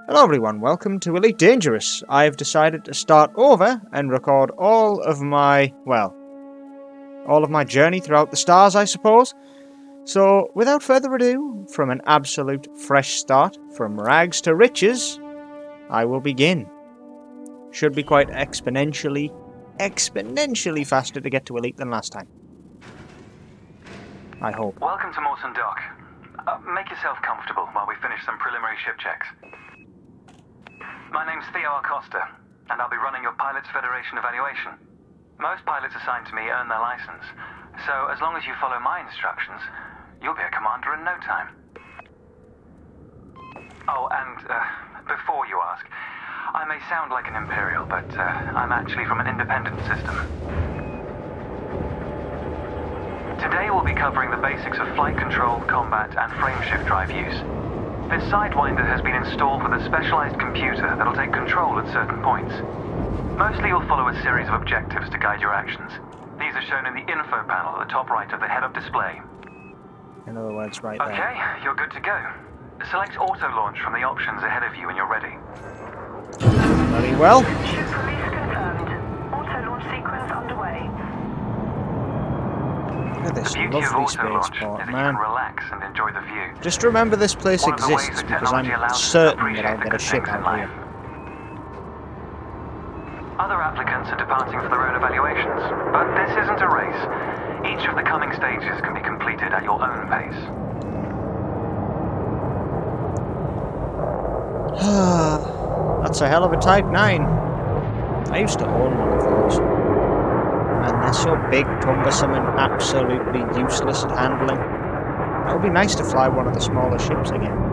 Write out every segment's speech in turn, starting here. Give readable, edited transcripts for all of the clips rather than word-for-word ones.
Hello everyone, welcome to Elite Dangerous. I've decided to start over and record all of my journey throughout the stars, I suppose. So, without further ado, from an absolute fresh start, from rags to riches, I will begin. Should be quite exponentially faster to get to Elite than last time. I hope. Welcome to Mawson Dock. Make yourself comfortable while we finish some preliminary ship checks. My name's Theo Acosta, and I'll be running your Pilots Federation evaluation. Most pilots assigned to me earn their license, so as long as you follow my instructions, you'll be a commander in no time. Oh, and before you ask, I may sound like an Imperial, but I'm actually from an independent system. Today we'll be covering the basics of flight control, combat, and frameshift drive use. This Sidewinder has been installed with a specialized computer that'll take control at certain points. Mostly you'll follow a series of objectives to guide your actions. These are shown in the info panel at the top right of the head-up display. In other words, right there. Okay, you're good to go. Select auto-launch from the options ahead of you when you're ready. Very well. Ship release confirmed. Auto-launch sequence underway. Look at this The beauty of lovely auto-launch spaceport, is that man. you can relax and enjoy the view. Just remember this place One of the ways exists that because I'm technology allows us to certain that appreciate I'll the get a good ship things in out life. here. Other applicants are departing for their own evaluations, but this isn't a race. Each of the coming stages can be completed at your own pace. That's a hell of a Type 9. I used to own one of those. And they're so big, cumbersome, and absolutely useless at handling. It would be nice to fly one of the smaller ships again.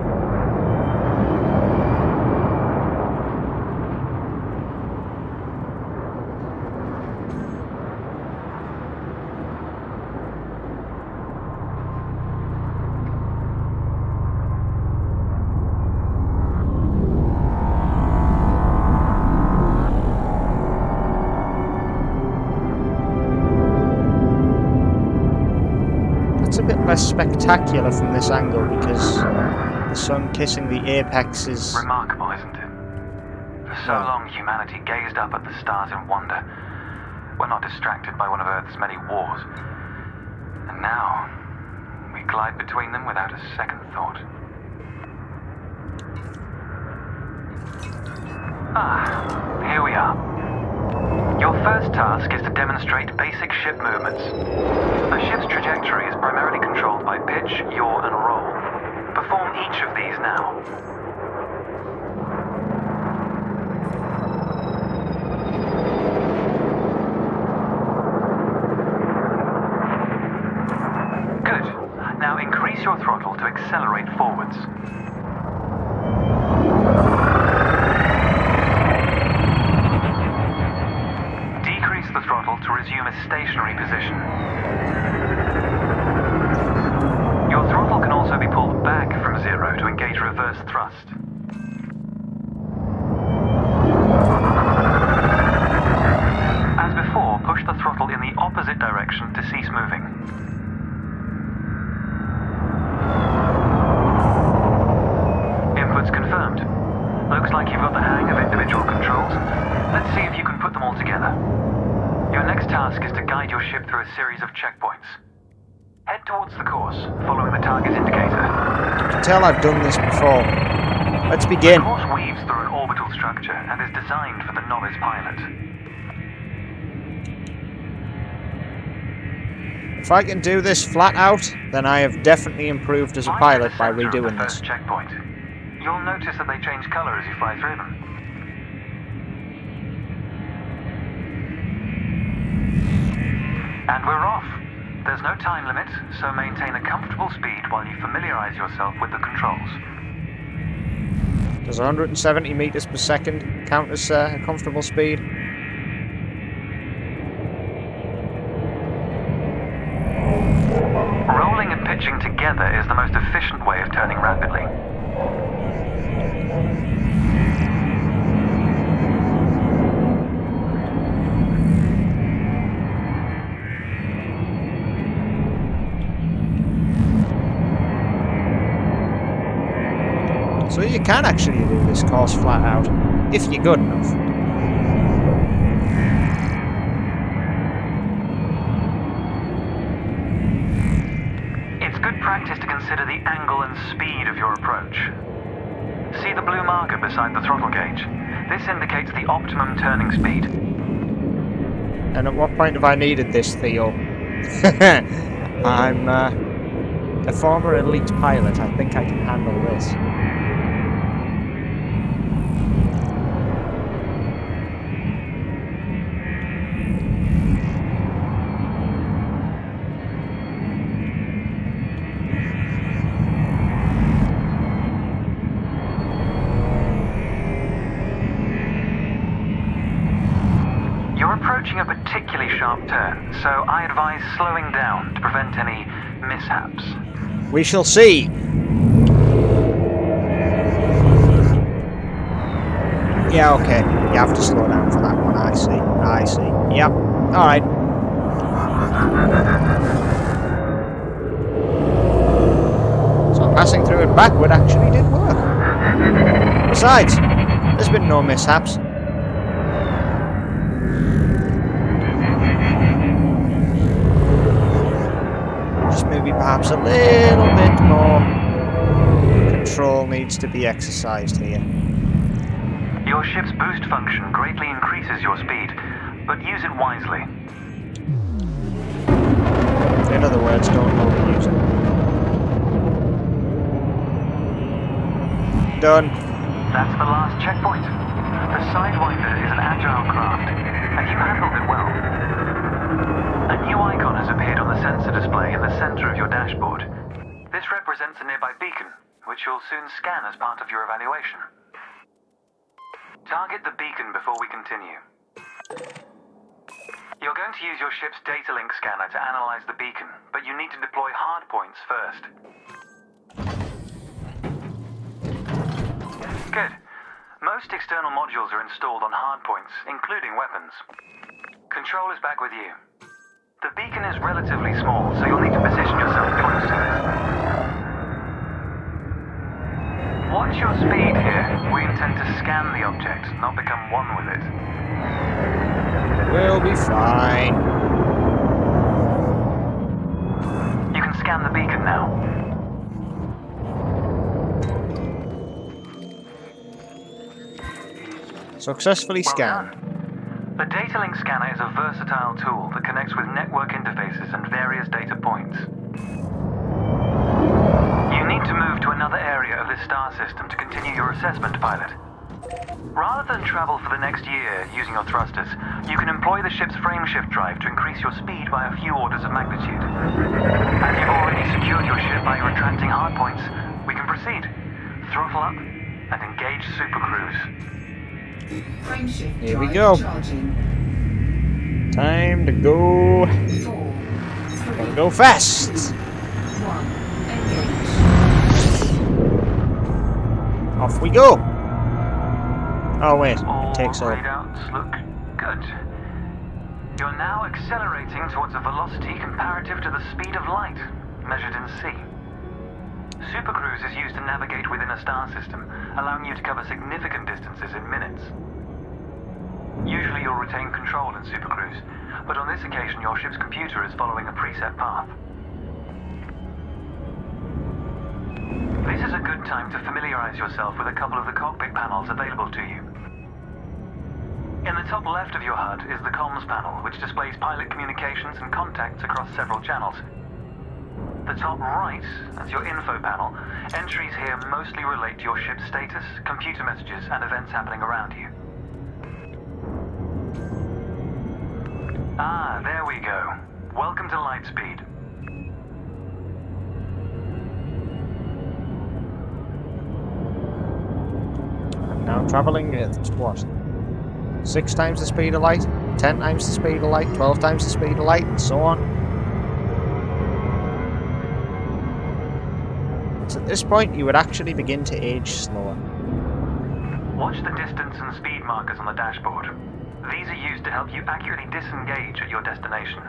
It's a bit less spectacular from this angle because the sun kissing the apex is... Remarkable, isn't it? For so long, humanity gazed up at the stars in wonder. We're not distracted by one of Earth's many wars. And now, we glide between them without a second thought. Here we are. Your first task is to demonstrate basic ship movements. A ship's trajectory is primarily controlled by pitch, yaw, and roll. Perform each of these now. Good. Now increase your throttle to accelerate forwards. The throttle to resume a stationary position. Your throttle can also be pulled back from zero to engage reverse thrust. As before, push the throttle in the opposite direction to cease moving. Inputs confirmed. Looks like you've got the hang of individual controls. Let's see if you can put them all together. Your next task is to guide your ship through a series of checkpoints. Head towards the course, following the target indicator. You can tell I've done this before. Let's begin. The course weaves through an orbital structure and is designed for the novice pilot. If I can do this flat out, then I have definitely improved as a pilot by redoing this. Checkpoint. You'll notice that they change color as you fly through them. And we're off. There's no time limit, so maintain a comfortable speed while you familiarize yourself with the controls. Does 170 meters per second count as a comfortable speed? Rolling and pitching together is the most efficient way of turning rapidly. you can actually do this course flat out, if you're good enough. It's good practice to consider the angle and speed of your approach. See the blue marker beside the throttle gauge? This indicates the optimum turning speed. And at what point have I needed this, Theo? I'm a former elite pilot. I think I can handle this. You're approaching a particularly sharp turn, so I advise slowing down to prevent any mishaps. We shall see. Yeah, okay. You have to slow down for that one. I see. Yep. Alright. So passing through it backward actually did work. Besides, there's been no mishaps. Just maybe perhaps a little bit more control needs to be exercised here. Your ship's boost function greatly increases your speed, but use it wisely. In other words, don't overuse it. Done. That's the last checkpoint. The Sidewinder is an agile craft, and you handled it well. A new icon has appeared on the sensor display in the center of your dashboard. This represents a nearby beacon, which you'll soon scan as part of your evaluation. Target the beacon before we continue. You're going to use your ship's data link scanner to analyze the beacon, but you need to deploy hardpoints first. Good. Most external modules are installed on hardpoints, including weapons. Control is back with you. The beacon is relatively small, so you'll need to position yourself close to it. Watch your speed here. We intend to scan the object, not become one with it. We'll be fine. You can scan the beacon now. Successfully scanned. Well done. The data link scanner is a versatile tool that connects with network interfaces and various data points. You need to move to another area of this star system to continue your assessment, pilot. Rather than travel for the next year using your thrusters, you can employ the ship's frameshift drive to increase your speed by a few orders of magnitude. As you've already secured your ship by your attracting hardpoints, we can proceed. Throttle up and engage supercruise. Here we go. Time to go. Gotta go fast. Off we go. Oh wait, it takes All all. readouts look good. You're now accelerating towards a velocity comparative to the speed of light, measured in C. Supercruise is used to navigate within a star system, allowing you to cover significant distances in minutes. Usually you'll retain control in Supercruise, but on this occasion your ship's computer is following a preset path. This is a good time to familiarize yourself with a couple of the cockpit panels available to you. In the top left of your HUD is the comms panel, which displays pilot communications and contacts across several channels. The top right, that's your info panel. Entries here mostly relate to your ship's status, computer messages, and events happening around you. Ah, there we go. Welcome to Lightspeed. I'm now travelling at what? 6 times the speed of light, 10 times the speed of light, 12 times the speed of light, and so on. So at this point, you would actually begin to age slower. Watch the distance and speed markers on the dashboard. These are used to help you accurately disengage at your destination.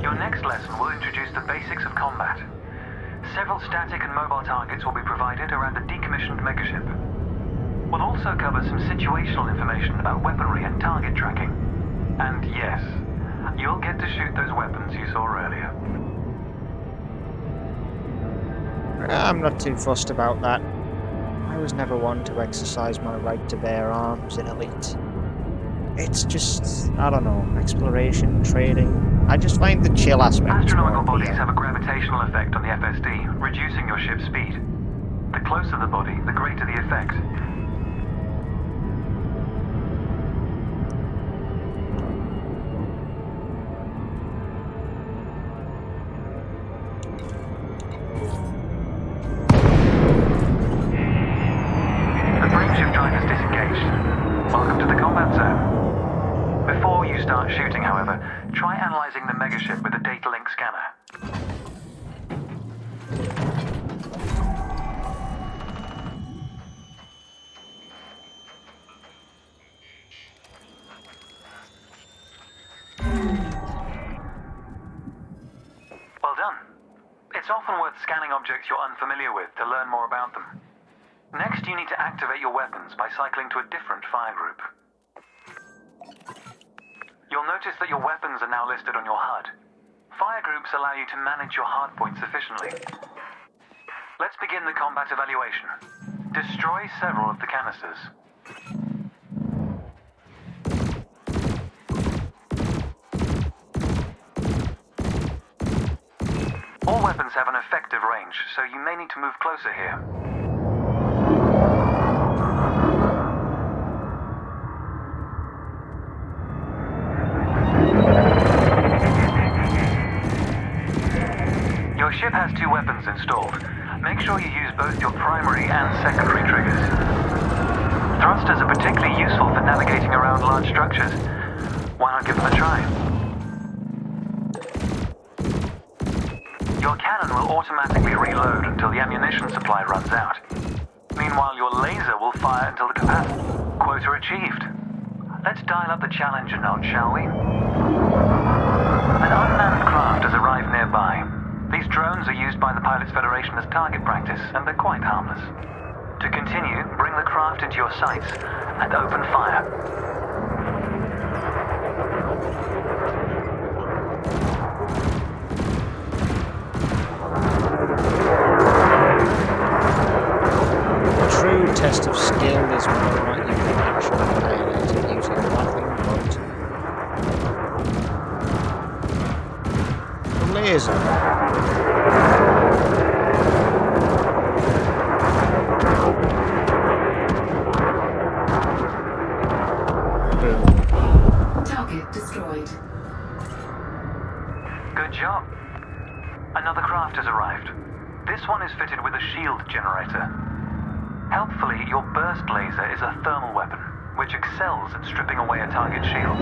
You're Your next lesson will introduce the basics of combat. Several static and mobile targets will be provided around the decommissioned megaship. We'll also cover some situational information about weaponry and target tracking. And yes, you'll get to shoot those weapons you saw earlier. I'm not too fussed about that. I was never one to exercise my right to bear arms in Elite. It's just, I don't know, exploration, trading. I just find the chill aspect more Astronomical bodies appealing. have a gravitational effect on the FSD, reducing your ship's speed. The closer the body, the greater the effect. The frameshift drive is disengaged. Welcome to the combat zone. Before you start shooting, however, try analyzing the megaship with a data link scanner. Well done. It's often worth scanning objects you're unfamiliar with to learn more about them. Next, you need to activate your weapons by cycling to a different fire group. You'll notice that your weapons are now listed on your HUD. Fire groups allow you to manage your hardpoints efficiently. Let's begin the combat evaluation. Destroy several of the canisters. All weapons have an effective range, so you may need to move closer here. Your ship has 2 weapons installed. Make sure you use both your primary and secondary triggers. Thrusters are particularly useful for navigating around large structures. Why not give them a try? Your cannon will automatically reload until the ammunition supply runs out. Meanwhile, your laser will fire until the capacity quota achieved. Let's dial up the challenge a notch, shall we? An unmanned craft has arrived nearby. These drones are used by the Pilots Federation as target practice, and they're quite harmless. To continue, bring the craft into your sights and open fire. The true test of skill is whether or not you can actually annihilate it using nothing but the laser. Target destroyed. Good job. Another craft has arrived. This one is fitted with a shield generator. Helpfully, your burst laser is a thermal weapon, which excels at stripping away a target's shields.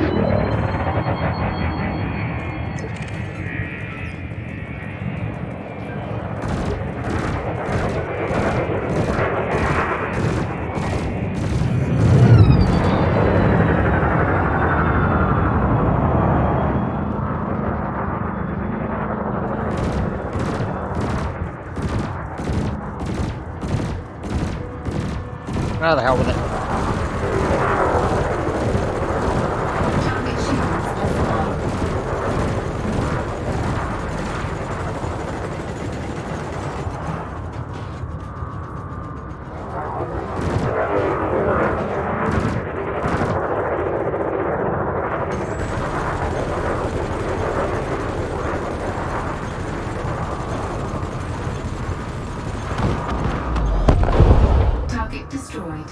Now the hell with it. Target shields offline. Target destroyed.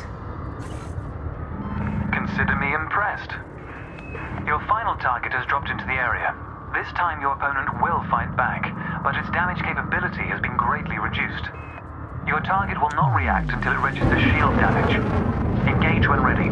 Consider me impressed. Your final target has dropped into the area. This time your opponent will fight back, but its damage capability has been greatly reduced. Your target will not react until it registers shield damage. Engage when ready.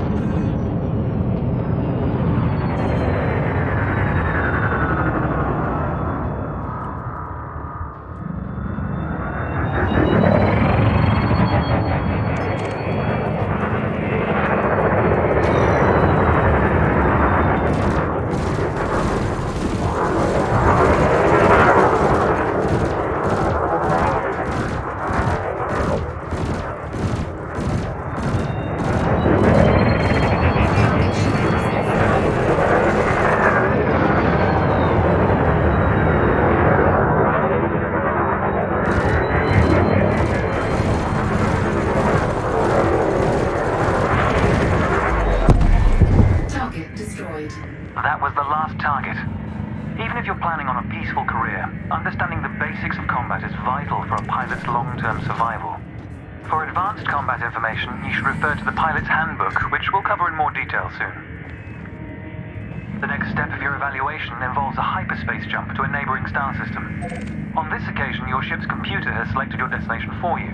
combat is vital for a pilot's long-term survival. For advanced combat information, you should refer to the pilot's handbook, which we'll cover in more detail soon. The next step of your evaluation involves a hyperspace jump to a neighboring star system. On this occasion, your ship's computer has selected your destination for you.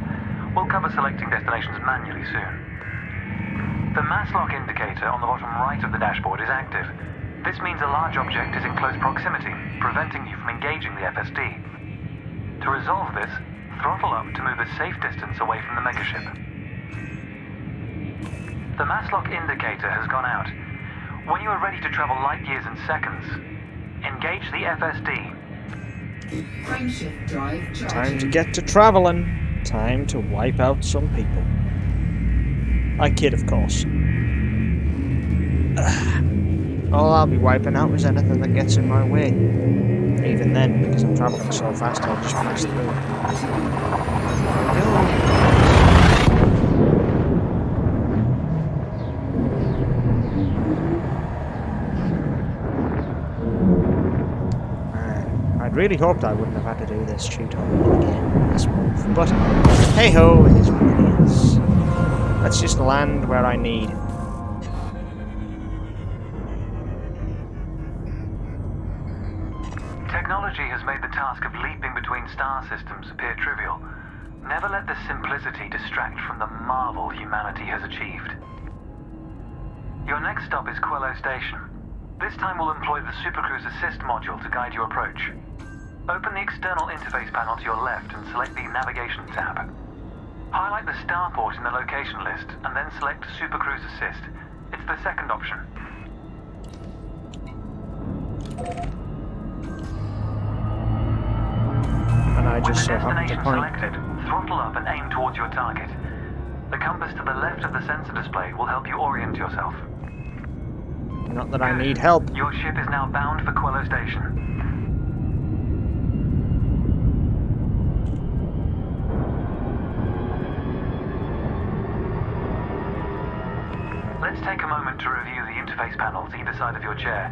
We'll cover selecting destinations manually soon. The mass lock indicator on the bottom right of the dashboard is active. This means a large object is in close proximity, preventing you from engaging the FSD. To resolve this, throttle up to move a safe distance away from the megaship. The mass lock indicator has gone out. When you are ready to travel light years in seconds, engage the FSD. Frameshift drive charging. Time to get to traveling. Time to wipe out some people. I kid, of course. All I'll be wiping out is anything that gets in my way. Even then, because I'm traveling so fast, I'll just pass through. I'd really hoped I wouldn't have had to do this tutorial again this month, but hey ho, it is what it is. Let's just land where I need. Technology has made the task of leaping between star systems appear trivial. Never let the simplicity distract from the marvel humanity has achieved. Your next stop is Quello Station. This time we'll employ the Supercruise Assist module to guide your approach. Open the external interface panel to your left and select the Navigation tab. Highlight the starport in the location list and then select Supercruise Assist. It's the second option. And I With just the so happen to destination point. selected, throttle up and aim towards your target. The compass to the left of the sensor display will help you orient yourself. Not that I need help. Your ship is now bound for Quello Station. Let's take a moment to review the interface panels either side of your chair.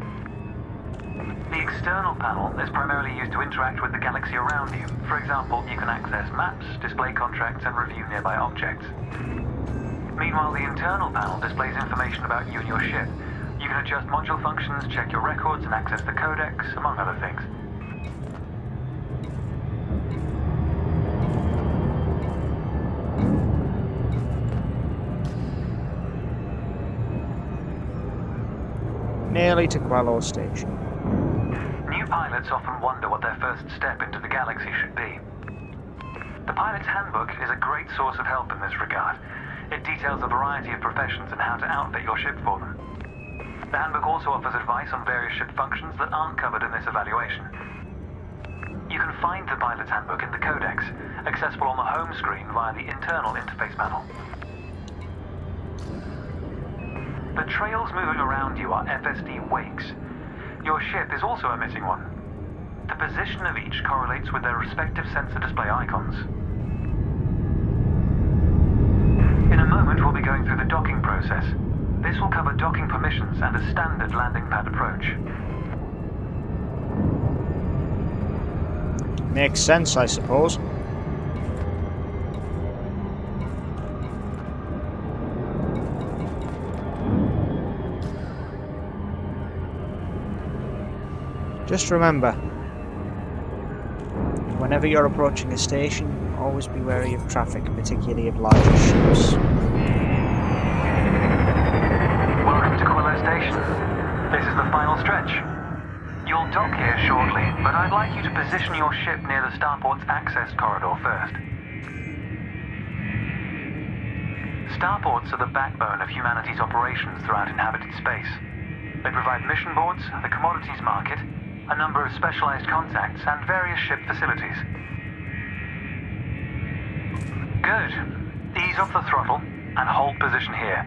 The external panel is primarily used to interact with the galaxy around you. For example, you can access maps, display contracts, and review nearby objects. Meanwhile, the internal panel displays information about you and your ship. You can adjust module functions, check your records, and access the codex, among other things. Nearly to Quello Station. New pilots often wonder what their first step into the galaxy should be. The pilot's handbook is a great source of help in this regard. It details a variety of professions and how to outfit your ship for them. The handbook also offers advice on various ship functions that aren't covered in this evaluation. You can find the pilot's handbook in the codex, accessible on the home screen via the internal interface panel. The trails moving around you are FSD wakes. Your ship is also emitting one. The position of each correlates with their respective sensor display icons. In a moment, we'll be going through the docking process. This will cover docking permissions and a standard landing pad approach. Makes sense, I suppose. Just remember, whenever you're approaching a station, always be wary of traffic, particularly of larger ships. Welcome to Quello Station. This is the final stretch. You'll dock here shortly, but I'd like you to position your ship near the starport's access corridor first. Starports are the backbone of humanity's operations throughout inhabited space. They provide mission boards, the commodities market, a number of specialized contacts, and various ship facilities. Good. Ease off the throttle and hold position here.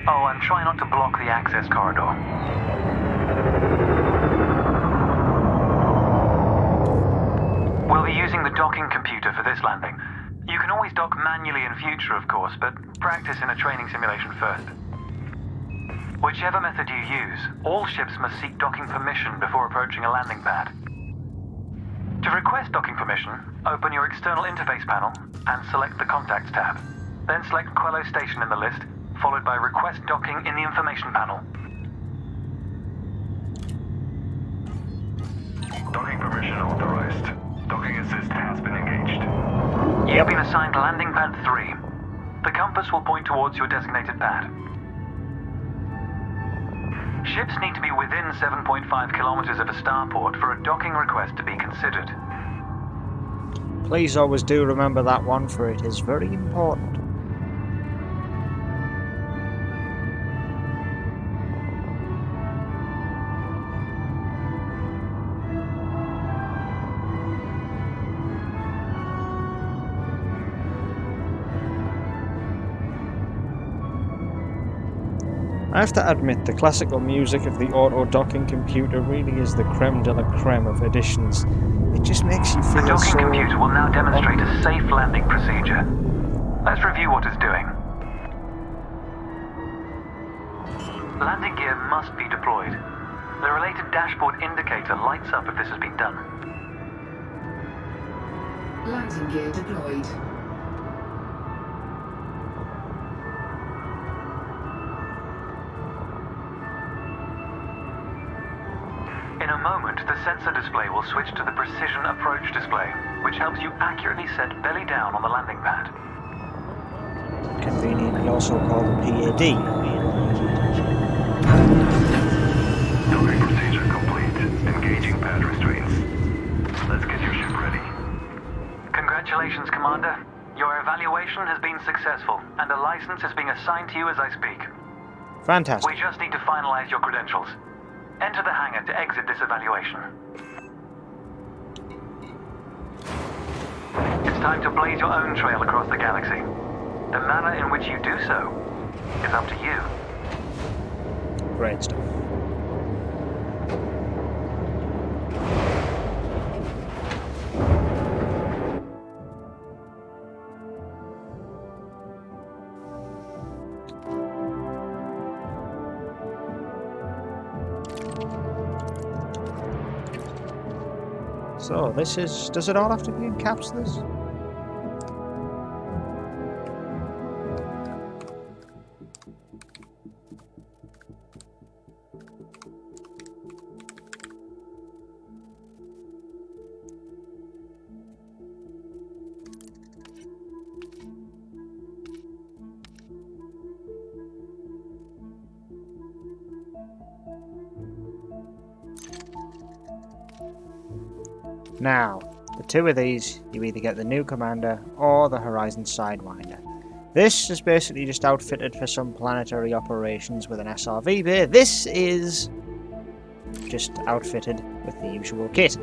Oh, and try not to block the access corridor. We'll be using the docking computer for this landing. You can always dock manually in future, of course, but practice in a training simulation first. Whichever method you use, all ships must seek docking permission before approaching a landing pad. To request docking permission, open your external interface panel and select the Contacts tab. Then select Quello Station in the list, followed by Request Docking in the Information panel. Docking permission authorized. Docking assist has been engaged. You've been assigned Landing Pad 3. The compass will point towards your designated pad. Ships need to be within 7.5 kilometers of a starport for a docking request to be considered. Please always do remember that one, for it is very important. I have to admit, the classical music of the auto-docking computer really is the creme de la creme of editions. It just makes you The feel docking so... computer will now demonstrate a safe landing procedure. Let's review what it's doing. Landing gear must be deployed. The related dashboard indicator lights up if this has been done. Landing gear deployed. In a moment, the sensor display will switch to the Precision Approach display, which helps you accurately set belly down on the landing pad. Conveniently also called a PAD. Docking procedure complete. Engaging pad restraints. Let's get your ship ready. Congratulations, Commander. Your evaluation has been successful, and a license is being assigned to you as I speak. Fantastic. We just need to finalize your credentials. Enter the hangar to exit this evaluation. It's time to blaze your own trail across the galaxy. The manner in which you do so is up to you. Great stuff. So, this is... does it all have to be in caps, this? Now, the two of these, you either get the new Commander or the Horizon Sidewinder. This is basically just outfitted for some planetary operations with an SRV bay. This is just outfitted with the usual kit.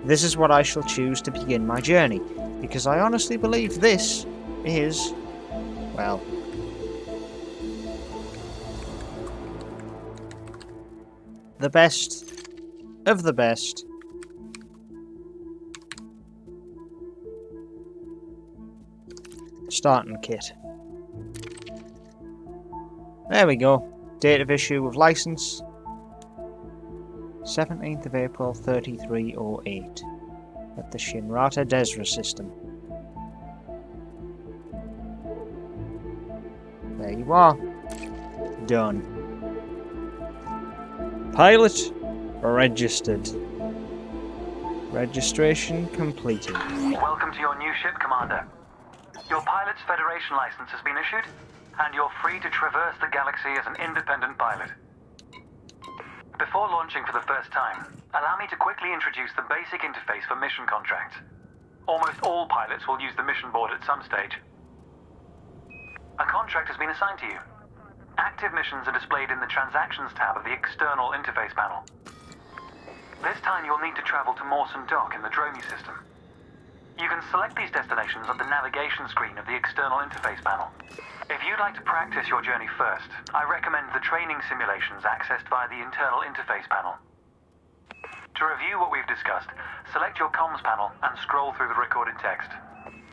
This is what I shall choose to begin my journey, because I honestly believe this is, well, the best of the best. Starting kit. There we go. Date of issue of license 17th of April 3308 at the Shinrata Desra system. There you are. Done. Pilot registered. Registration completed. Welcome to your new ship, Commander. Your pilot's Federation license has been issued, and you're free to traverse the galaxy as an independent pilot. Before launching for the first time, allow me to quickly introduce the basic interface for mission contracts. Almost all pilots will use the mission board at some stage. A contract has been assigned to you. Active missions are displayed in the Transactions tab of the external interface panel. This time you'll need to travel to Mawson Dock in the Dromi system. You can select these destinations on the navigation screen of the external interface panel. If you'd like to practice your journey first, I recommend the training simulations accessed via the internal interface panel. To review what we've discussed, select your comms panel and scroll through the recorded text.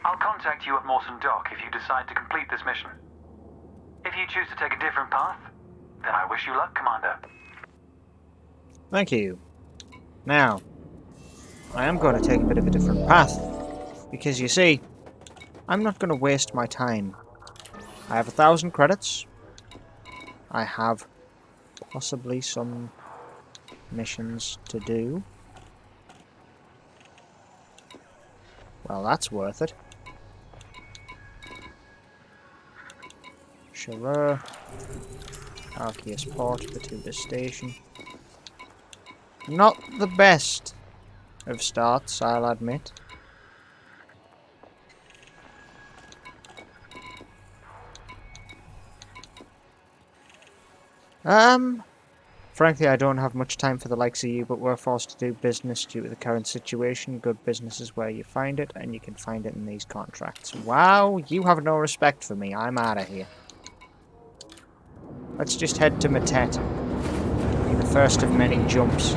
I'll contact you at Mawson Dock if you decide to complete this mission. If you choose to take a different path, then I wish you luck, Commander. Thank you. Now, I am going to take a bit of a different path. Because you see, I'm not going to waste my time. I have 1,000 credits. I have possibly some missions to do. Well, that's worth it. Sure. Arceus Port, Batuta Station. Not the best of starts, I'll admit. Frankly, I don't have much time for the likes of you, but we're forced to do business due to the current situation. Good business is where you find it, and you can find it in these contracts. Wow, you have no respect for me. I'm out of here. Let's just head to Matet. Be the first of many jumps.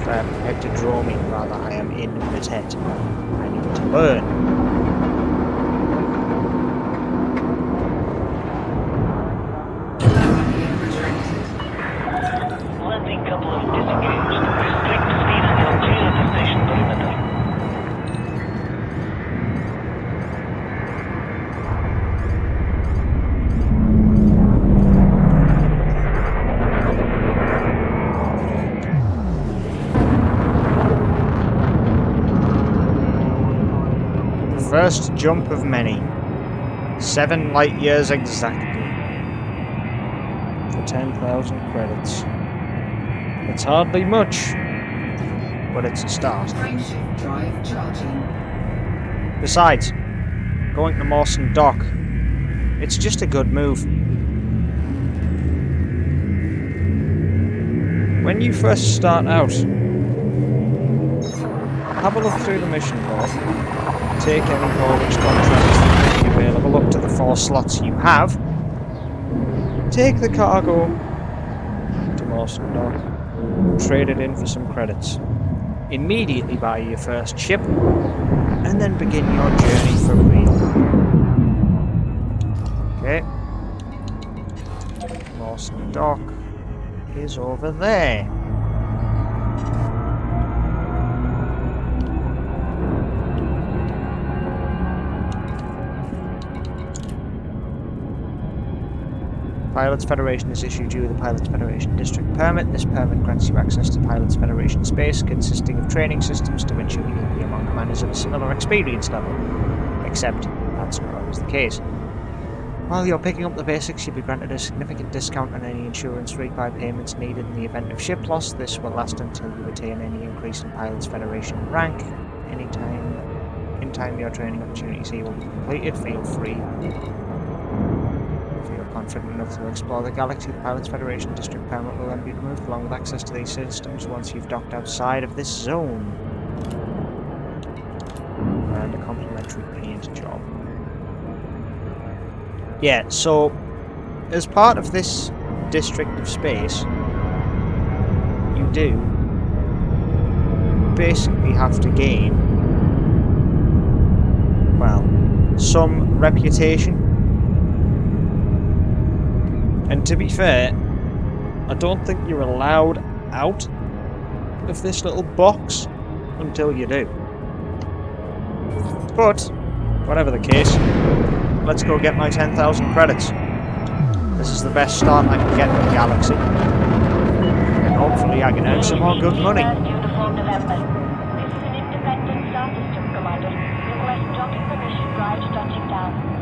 Head to Dromi, rather. I am in Matet. I need to learn. Couple of disengaged. Restrict speed until clear of the station perimeter. The first jump of many. 7 light years exactly. For 10,000 credits. It's hardly much, but it's a start. Frameshift drive charging. Besides, going to Mawson Dock, it's just a good move. When you first start out, have a look through the mission board, take any haulage contracts that may be available up to the 4 slots you have, take the cargo to Mawson Dock, trade it in for some credits. Immediately buy your first ship, and then begin your journey for real. Okay. Mawson Dock is over there. Pilots Federation is issued you with a Pilots Federation District Permit. This permit grants you access to Pilots Federation space, consisting of training systems to ensure you'll be among commanders of a similar experience level. Except, that's not always the case. While you're picking up the basics, you'll be granted a significant discount on any insurance rebuy payments needed in the event of ship loss. This will last until you attain any increase in Pilots Federation rank. In time your training opportunities here will be completed. Feel free. Confident enough to explore the galaxy, the Pilots Federation District Permit will then be removed along with access to these systems once you've docked outside of this zone. And a complimentary paint job. Yeah, so as part of this district of space, you do basically have to gain, well, some reputation. And to be fair, I don't think you're allowed out of this little box until you do. But, whatever the case, let's go get my 10,000 credits. This is the best start I can get in the galaxy. And hopefully I can earn some more good money. Uniform November. This is an independent star system, Commander. Request docking permission prior to touching down.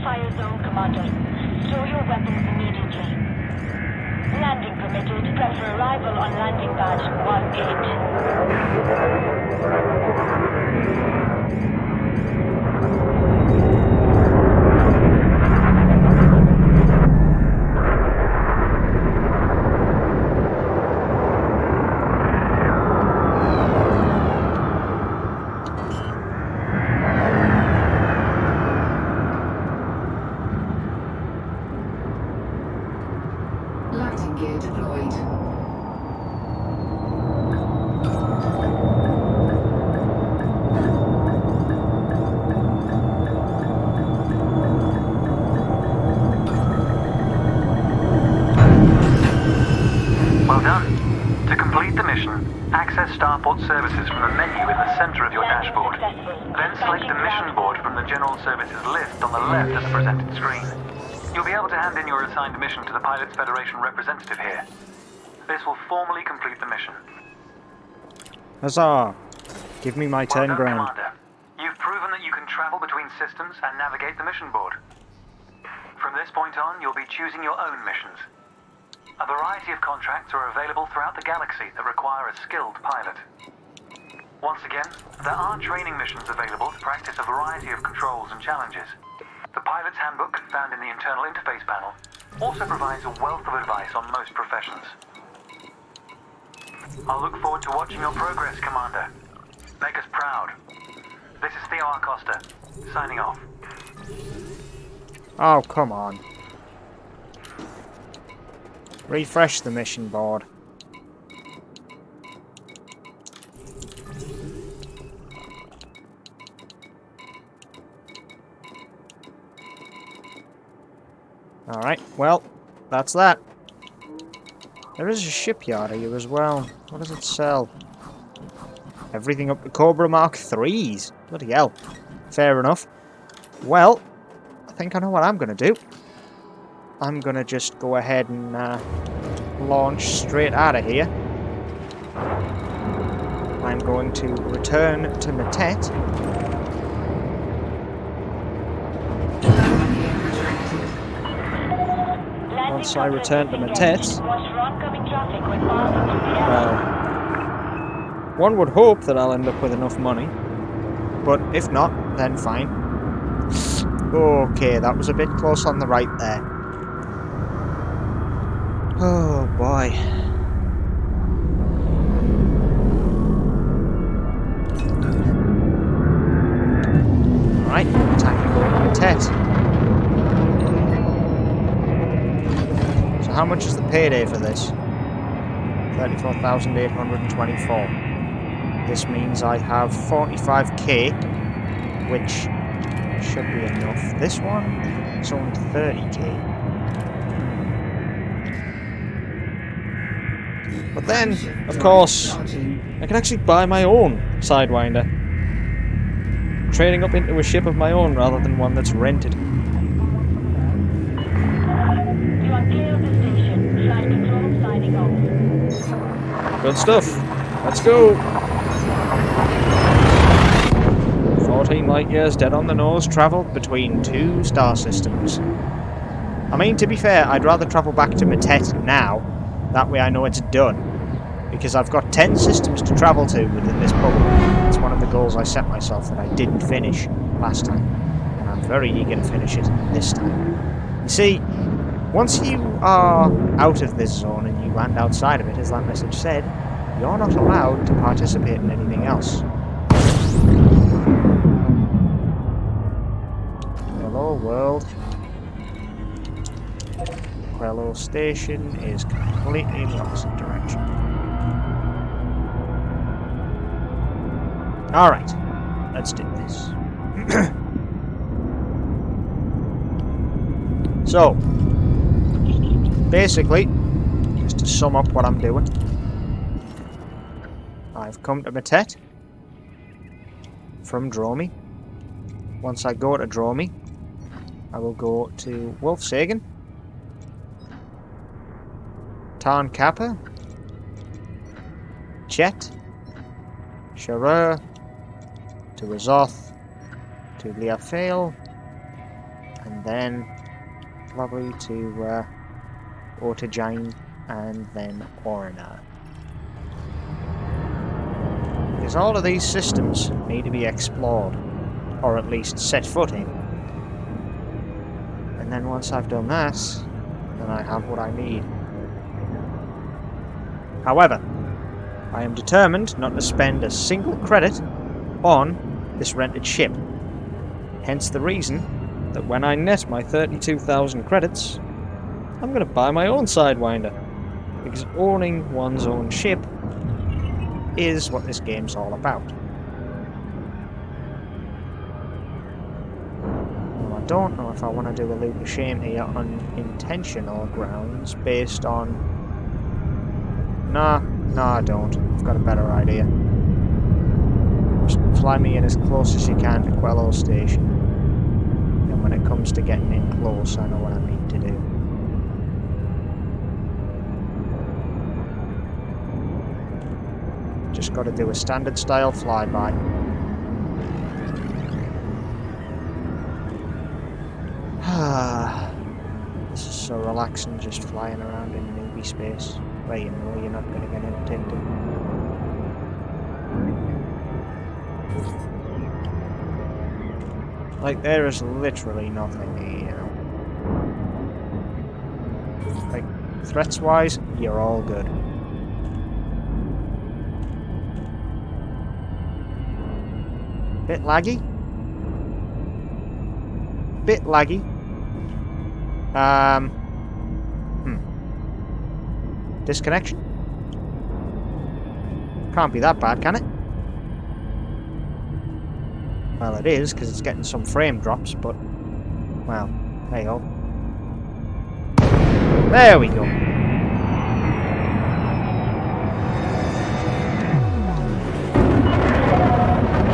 Fire zone, Commander. Store your weapons immediately. Landing permitted. Prep for arrival on landing pad 8. Landing gear deployed. starport services from the menu in the center of your dashboard. Then select the mission board from the General Services list on the left of the presented screen. You'll be able to hand in your assigned mission to the Pilots Federation representative here. This will formally complete the mission. Huzzah! Give me my 10 Well done, grand. Commander. You've proven that you can travel between systems and navigate the mission board. From this point on, you'll be choosing your own missions. A variety of contracts are available throughout the galaxy that require a skilled pilot. Once again, there are training missions available to practice a variety of controls and challenges. The Pilot's Handbook, found in the internal interface panel, also provides a wealth of advice on most professions. I'll look forward to watching your progress, Commander. Make us proud. This is Theo Acosta, signing off. Oh, come on. Refresh the mission board. Alright, well, that's that. There is a shipyard here as well. What does it sell? Everything up to Cobra Mark 3s. Bloody hell. Fair enough. Well, I think I know what I'm going to do. I'm going to just go ahead and launch straight out of here. I'm going to return to Matet. Once I return to Matet, well, one would hope that I'll end up with enough money, but if not, then fine. Okay, that was a bit close on the right there. Oh boy. Alright, time to go to Matet. So how much is the payday for this? 34,824. This means I have 45k, which should be enough. This one is only 30k. But then, of course, I can actually buy my own Sidewinder. Trading up into a ship of my own rather than one that's rented. You are clear of the station. Flight control signing off. Good stuff. Let's go. 14 light years dead on the nose, travelled between 2 star systems. I mean, to be fair, I'd rather travel back to Matet now. That way I know it's done. Because I've got 10 systems to travel to within this bubble. It's one of the goals I set myself that I didn't finish last time. And I'm very eager to finish it this time. You see, once you are out of this zone and you land outside of it, as that message said, you're not allowed to participate in anything else. Hello, world. Quello Station is completely in the opposite direction. Alright, let's do this. So, basically, just to sum up what I'm doing, I've come to Matet from Dromi. Once I go to Dromi, I will go to Wolfsagen, Tarn Kappa, Chet, Sharer, to Razoth, to Liafail, and then probably to Ortajine, and then Orna. Because all of these systems need to be explored, or at least set foot in. And then once I've done that, then I have what I need. However, I am determined not to spend a single credit on this rented ship. Hence the reason that when I net my 32,000 credits, I'm going to buy my own Sidewinder. Because owning one's own ship is what this game's all about. Now, I don't know if I want to do a loop of shame here on intentional grounds based on... Nah, No, I don't. I've got a better idea. Just fly me in as close as you can to Quello Station. And when it comes to getting in close, I know what I need to do. Just got to do a standard style flyby. This is so relaxing, just flying around in newbie space, where you know you're not going to get intended. Like, there is literally nothing here, you know. Like, threats-wise, you're all good. Bit laggy. Bit laggy. Disconnection? Can't be that bad, can it? Well, it is, because it's getting some frame drops, but... Well, there you go. There we go.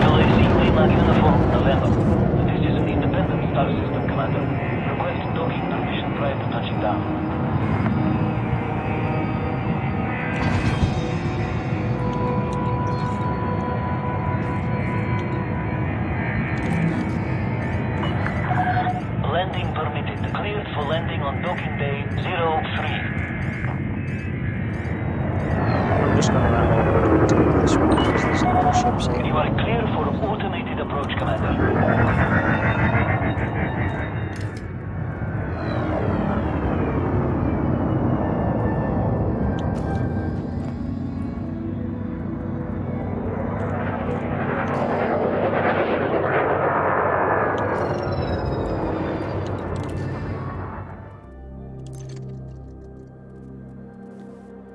LAC lagging in the phone, November. This is an independent star system commander. Request docking permission prior to touching down. Landing permitted. Cleared for landing on docking bay 03. I'm just gonna land over and take this one because there's no ships here. You are clear for automated approach, Commander.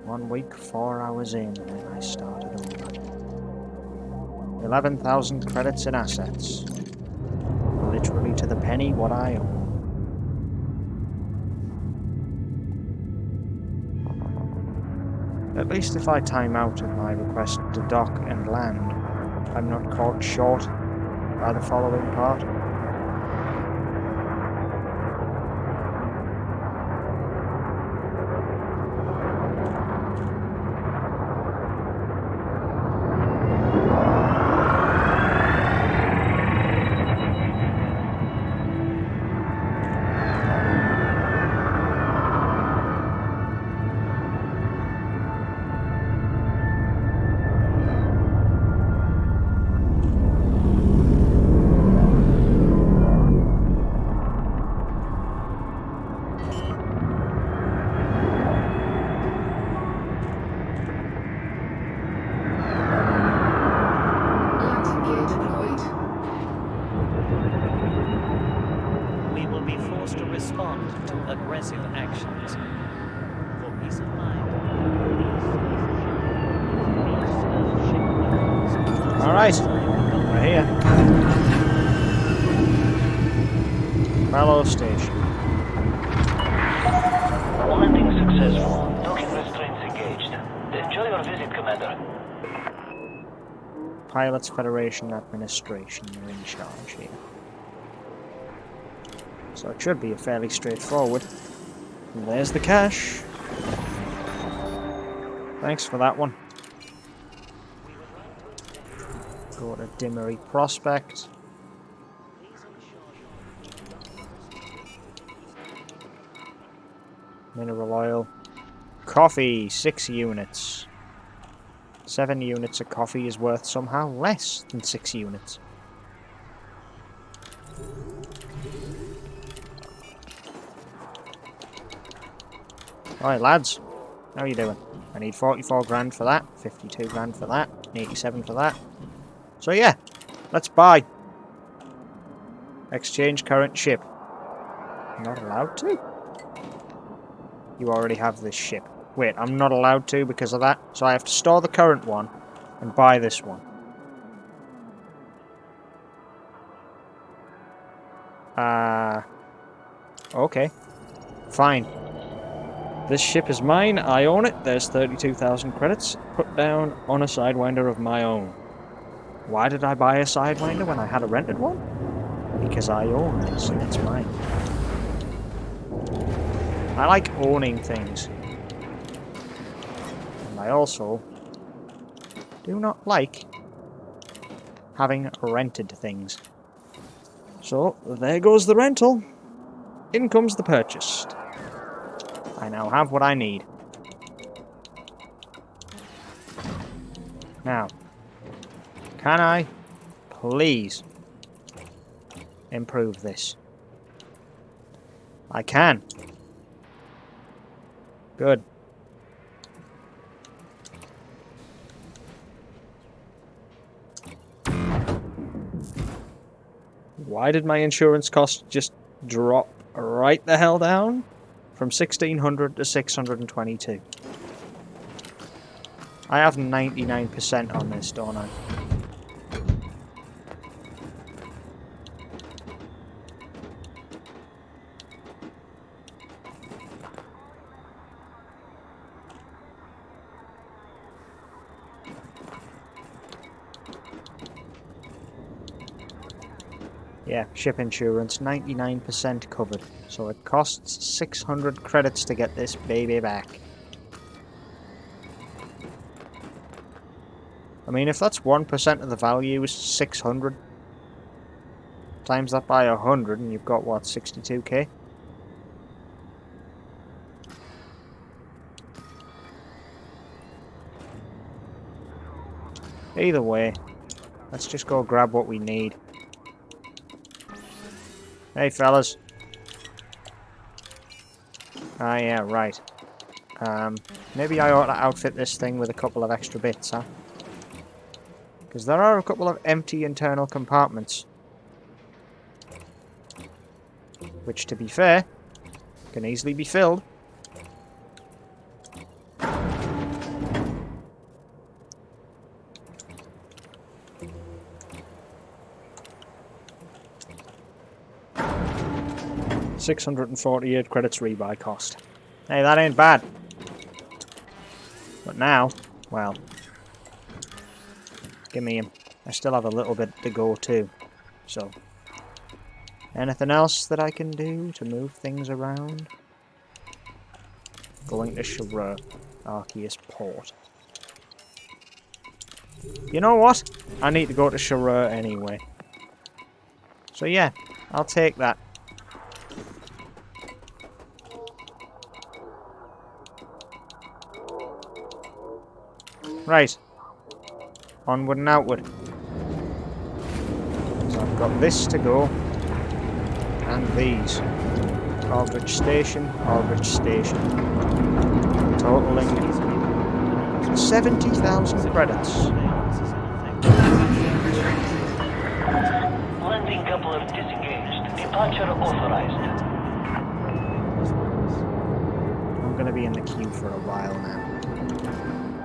1 week, 4 hours in, and I started over. 11,000 credits in assets. Literally to the penny what I own. At least if I time out of my request to dock and land, I'm not caught short by the following part. Landing gear deployed. We will be forced to respond to aggressive actions. For peace of mind, Alright, we're here. Quello Station. Landing successful. Docking restraints engaged. Enjoy your visit, Commander. Pilots Federation Administration are in charge here. So it should be fairly straightforward. And there's the cash. Thanks for that one. Go to Dimmery Prospect. Mineral oil. Coffee, 6 units. 7 units of coffee is worth somehow less than 6 units. Alright lads, how are you doing? I need 44 grand for that, 52 grand for that, 87 for that. So yeah, let's buy. Exchange current ship. I'm not allowed to? You already have this ship. Wait, I'm not allowed to because of that? So I have to store the current one and buy this one. Okay. Fine. This ship is mine. I own it. There's 32,000 credits put down on a Sidewinder of my own. Why did I buy a Sidewinder when I had a rented one? Because I own this and it's mine. I like owning things. And I also do not like having rented things. So, there goes the rental. In comes the purchased. I now have what I need. Now, can I please improve this? I can. Good. Why did my insurance cost just drop right the hell down? From 1600 to 622. I have 99% on this, don't I? Yeah, ship insurance, 99% covered. So it costs 600 credits to get this baby back. I mean, if that's 1% of the value is 600, times that by 100 and you've got, what, 62k? Either way, let's just go grab what we need. Hey, fellas. Ah, yeah, right. Maybe I ought to outfit this thing with a couple of extra bits, huh? Because there are a couple of empty internal compartments. Which, to be fair, can easily be filled. $648 credits rebuy cost. Hey, that ain't bad. But now, well, give me him. I still have a little bit to go too. So, anything else that I can do to move things around? Going to Sharur, Arceus Port. You know what? I need to go to Sharur anyway. So yeah, I'll take that. Right. Onward and outward. So I've got this to go. And these. Aldrich Station, Aldrich Station. Totaling 70,000 credits. Landing coupler disengaged. Departure authorized. I'm going to be in the queue for a while now.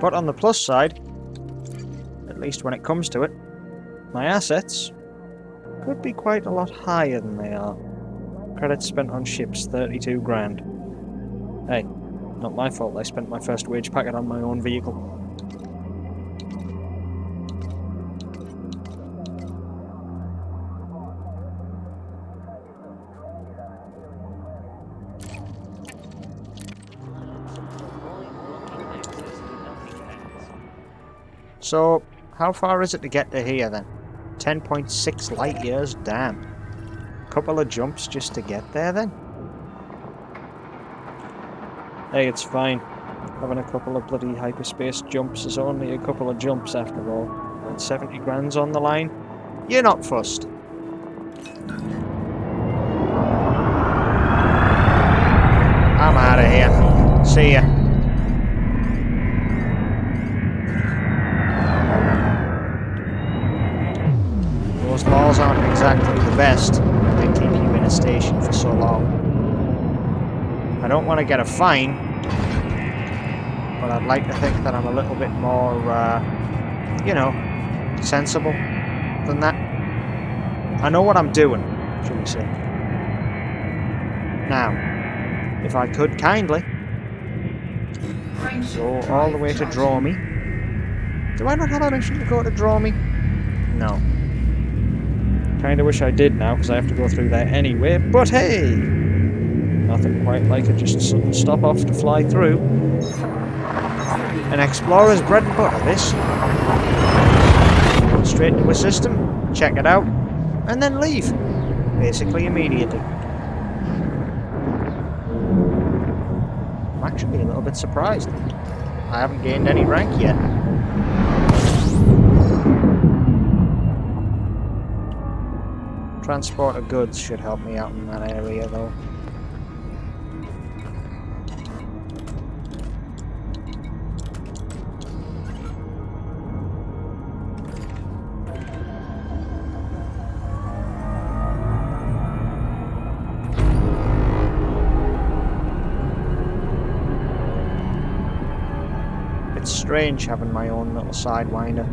But on the plus side, at least when it comes to it, my assets could be quite a lot higher than they are. Credits spent on ships, 32 grand. Hey, not my fault I spent my first wage packet on my own vehicle. So, how far is it to get to here then? 10.6 light years? Damn. Couple of jumps just to get there then? Hey, it's fine. Having a couple of bloody hyperspace jumps is only a couple of jumps after all. And 70 grand's on the line. You're not fussed. I'm out of here. See ya. Those laws aren't exactly the best. They keep you in a station for so long. I don't want to get a fine, but I'd like to think that I'm a little bit more, you know, sensible than that. I know what I'm doing, shall we say. Now, if I could kindly Go all the way to Draw Me. Do I not have a mission to go to Draw Me? No. Kinda wish I did now, because I have to go through there anyway, but hey! Nothing quite like a just sudden stop off to fly through. An explorer's bread and butter, this. Go straight to a system, check it out, and then leave. Basically immediately. I'm actually a little bit surprised. I haven't gained any rank yet. Transport of goods should help me out in that area though. It's strange having my own little sidewinder.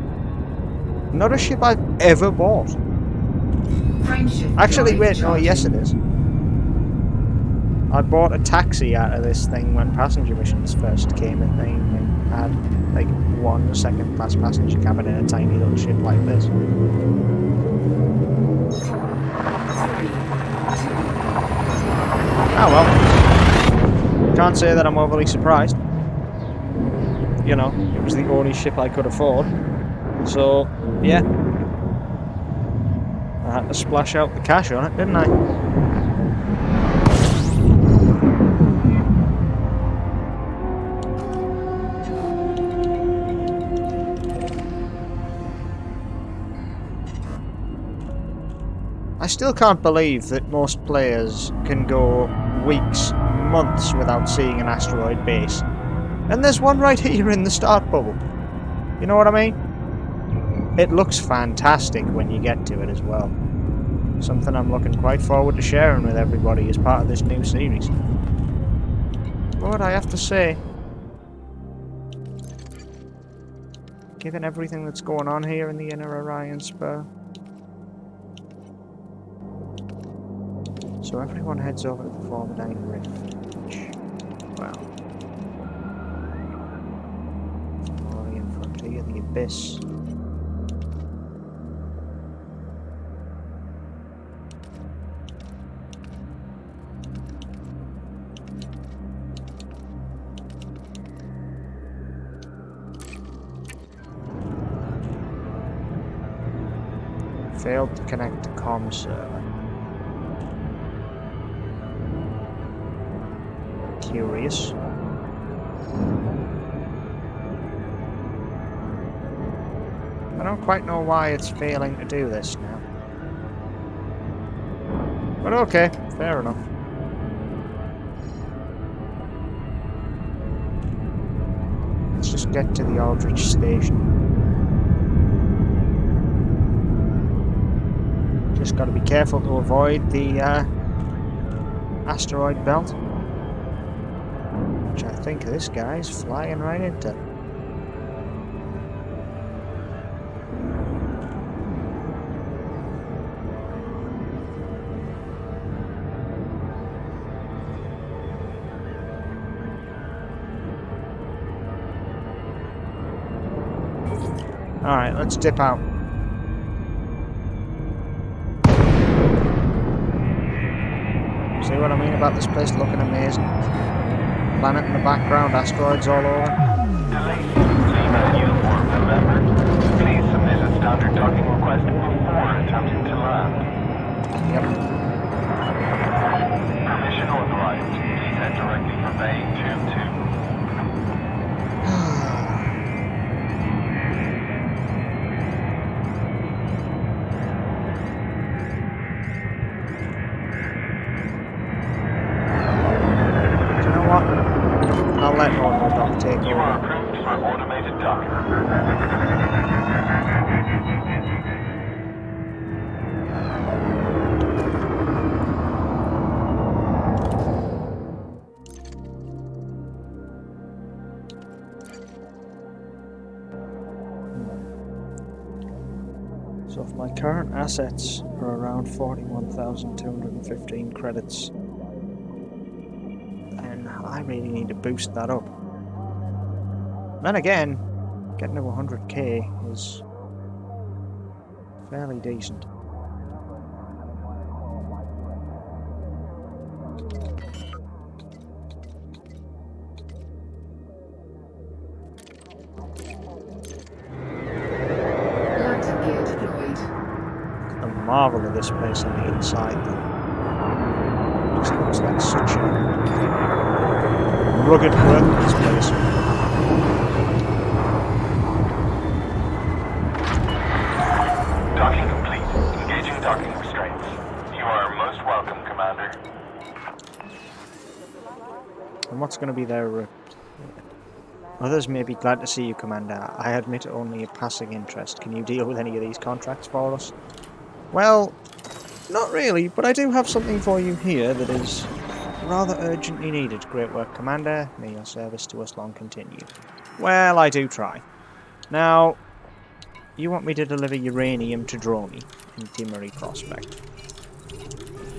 Not a ship I've ever bought. Actually, wait, no, yes it is. I bought a taxi out of this thing when passenger missions first came in thing and had like one second class passenger cabin in a tiny little ship like this. Oh well. Can't say that I'm overly surprised. You know, it was the only ship I could afford. So, yeah. I had to splash out the cash on it, didn't I? I still can't believe that most players can go weeks, months without seeing an asteroid base. And there's one right here in the start bubble. You know what I mean? It looks fantastic when you get to it as well. Something I'm looking quite forward to sharing with everybody as part of this new series. But I have to say, given everything that's going on here in the inner Orion Spur, so everyone heads over to the Formidine Rift, which, well, Orient Frontier, the Abyss. Failed to connect to comm server. Curious. I don't quite know why it's failing to do this now. But okay, fair enough. Let's just get to the Aldrich station. Just got to be careful to avoid the asteroid belt, which I think this guy's flying right into. Alright, let's dip out. See what I mean about this place looking amazing? Planet in the background, asteroids all over. Uniform November. Please submit a standard docking request before attempting to land. Yep. Permission authorized. Please head directly for Bay 2-2. I'll let normal dock take over. You are approved for automated docking. So if my current assets are around 41,215 credits, then I really need to boost that up. Then again, getting to 100k is fairly decent. Landing gear deployed. The marvel of this place on the inside, though. Just looks like such a rugged workplace place. Docking complete. Engaging docking restraints. You are most welcome, Commander. And what's going to be their... Others may be glad to see you, Commander. I admit only a passing interest. Can you deal with any of these contracts for us? Well, not really, but I do have something for you here that is rather urgently needed. Great work, Commander. May your service to us long continue. Well, I do try. Now, you want me to deliver uranium to Dromi in Dimmery Prospect.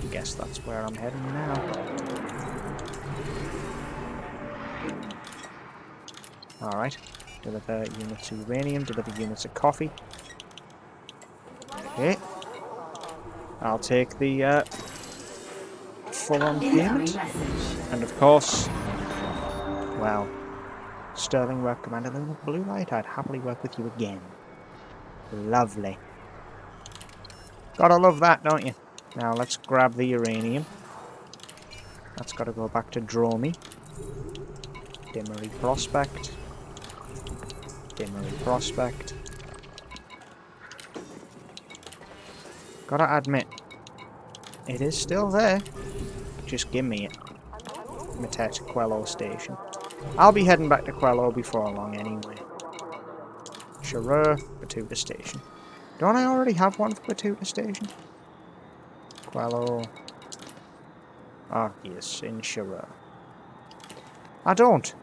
I guess that's where I'm heading now. Alright, deliver units of uranium, deliver units of coffee. Okay. I'll take the full-on payment. And of course, well, sterling work, Commander Bluelight. I'd happily work with you again. Lovely. Gotta love that, don't you? Now let's grab the uranium. That's gotta go back to Dromi. Dimmery Prospect. Dimmery Prospect. Gotta admit, it is still there. Just give me it. Matet Quello Station. I'll be heading back to Quello before long anyway. Sharur, Batuta Station. Don't I already have one for Batuta Station? Quello. Ah, yes, in Sharur. I don't,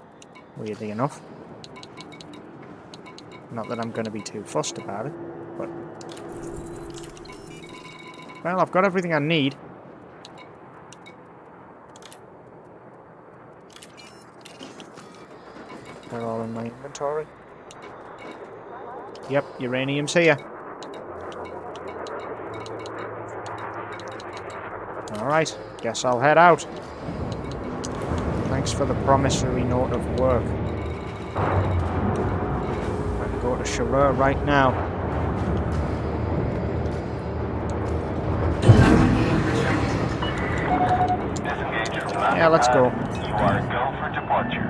weirdly enough. Not that I'm going to be too fussed about it, but... Well, I've got everything I need. They're all in my inventory. Yep, uranium's here. Alright, guess I'll head out. Thanks for the promissory note of work. I can go to Sharur right now. Disengage from that. Yeah, let's go. You are go for departure.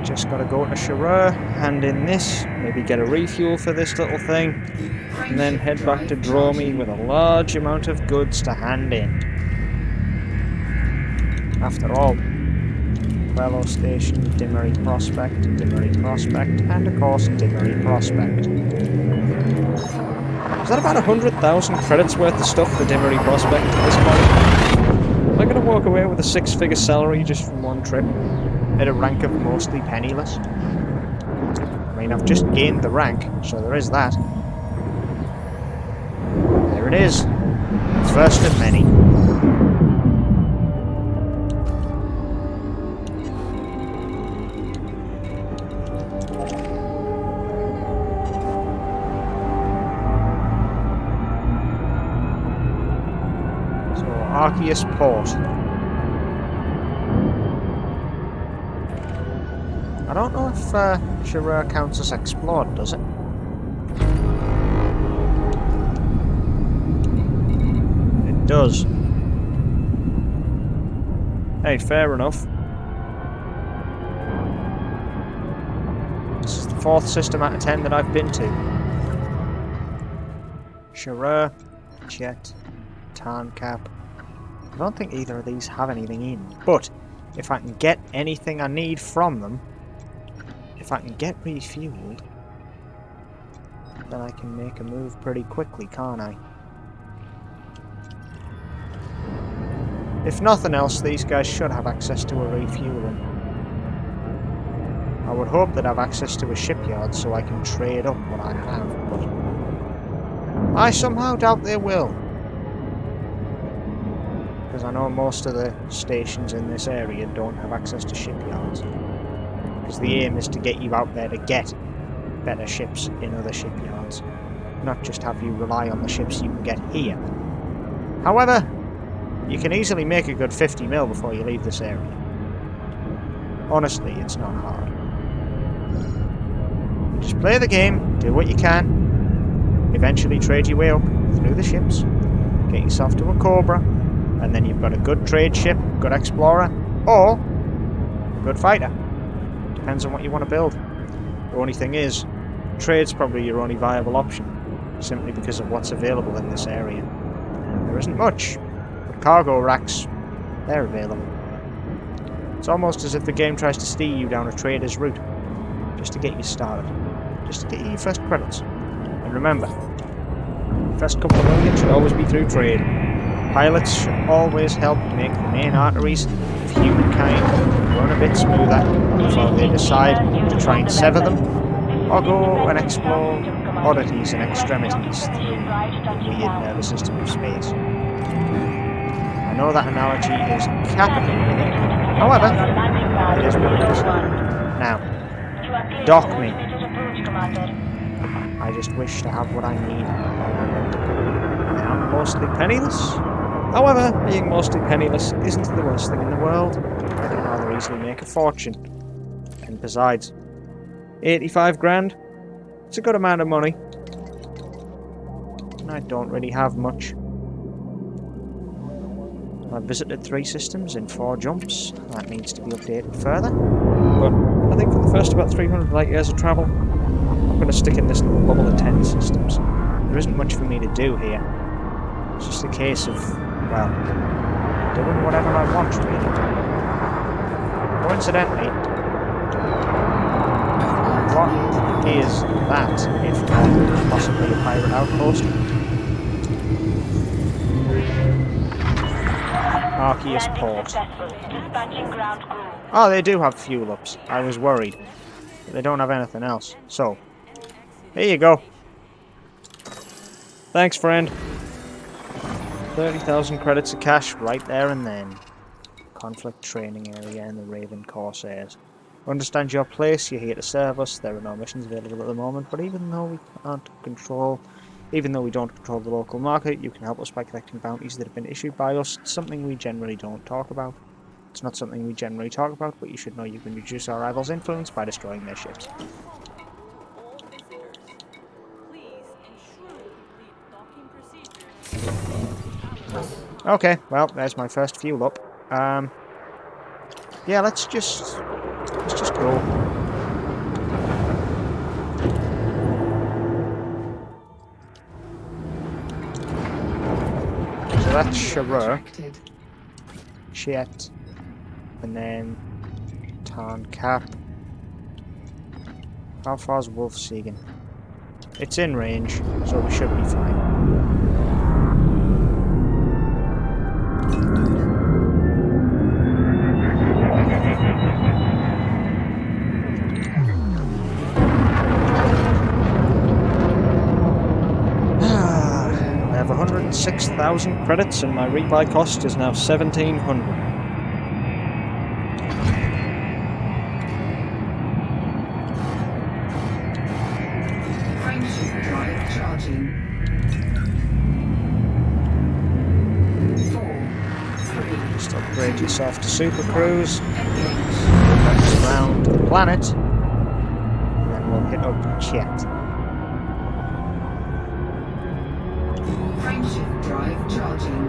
Just gotta go to Sharur, hand in this, maybe get a refuel for this little thing, and then head back to Dromi with a large amount of goods to hand in. After all, Quello Station, Dimmery Prospect, and of course Dimmery Prospect. Is that about 100,000 credits worth of stuff for Dimmery Prospect at this point? Am I gonna walk away with a 6-figure salary just from one trip? At a rank of mostly penniless? I mean, I've just gained the rank, so there is that. There it is. First of many. So, Arceus Port. I don't know if Sharur counts as explored, does it? It does. Hey, fair enough. This is the 4th system out of 10 that I've been to. Sharur, Chet, Tan Cap. I don't think either of these have anything in, but if I can get anything I need from them, if I can get refueled, then I can make a move pretty quickly, can't I? If nothing else, these guys should have access to a refueling. I would hope that I have access to a shipyard so I can trade up what I have, but I somehow doubt they will. Because I know most of the stations in this area don't have access to shipyards. Because the aim is to get you out there to get better ships in other shipyards, not just have you rely on the ships you can get here. However, you can easily make a good 50 mil before you leave this area. Honestly, it's not hard. Just play the game, do what you can, eventually trade your way up through the ships, get yourself to a Cobra, and then you've got a good trade ship, good explorer, or a good fighter. Depends on what you want to build. The only thing is, trade's probably your only viable option, simply because of what's available in this area. There isn't much, but cargo racks, they're available. It's almost as if the game tries to steer you down a trader's route, just to get you started, just to get you your first credits. And remember, the first couple of million should always be through trade. Pilots should always help make the main arteries of humankind run a bit smoother before they decide to try and sever them, or go and explore oddities and extremities through the weird nervous system of space. I know that analogy is capital, really. However, it is what it is. Now, dock me. I just wish to have what I need. I am mostly penniless. However, being mostly penniless isn't the worst thing in the world. I can rather easily make a fortune. And besides, 85 grand? It's a good amount of money. And I don't really have much. I've visited 3 systems in 4 jumps. That needs to be updated further. But I think for the first about 300 light years of travel, I'm going to stick in this little bubble of 10 systems. There isn't much for me to do here. It's just a case of, well, doing whatever I want, really. Coincidentally, what is that, if not possibly a pirate outpost? Arceus Port. Oh, they do have fuel ups. I was worried. But they don't have anything else. So, here you go. Thanks, friend. 30,000 credits of cash right there and then. Conflict training area in the Raven Corsairs. Understand your place, you're here to serve us. There are no missions available at the moment, but even though we don't control the local market, you can help us by collecting bounties that have been issued by us. It's something we generally don't talk about. It's not something we generally talk about, but you should know you can reduce our rivals' influence by destroying their ships. Okay, well, there's my first fuel up. Yeah, let's just go. So that's Sharur, Chet, and then Tan Cap. How far's Wolfsegan? It's in range, so we should be fine. I have 106,000 credits and my rebuy cost is now 1,700. Frameshift drive charging. 4, 3. Just upgrade yourself to Super Cruise. That's around the planet. And then we'll hit up Chet. Frameshift drive charging.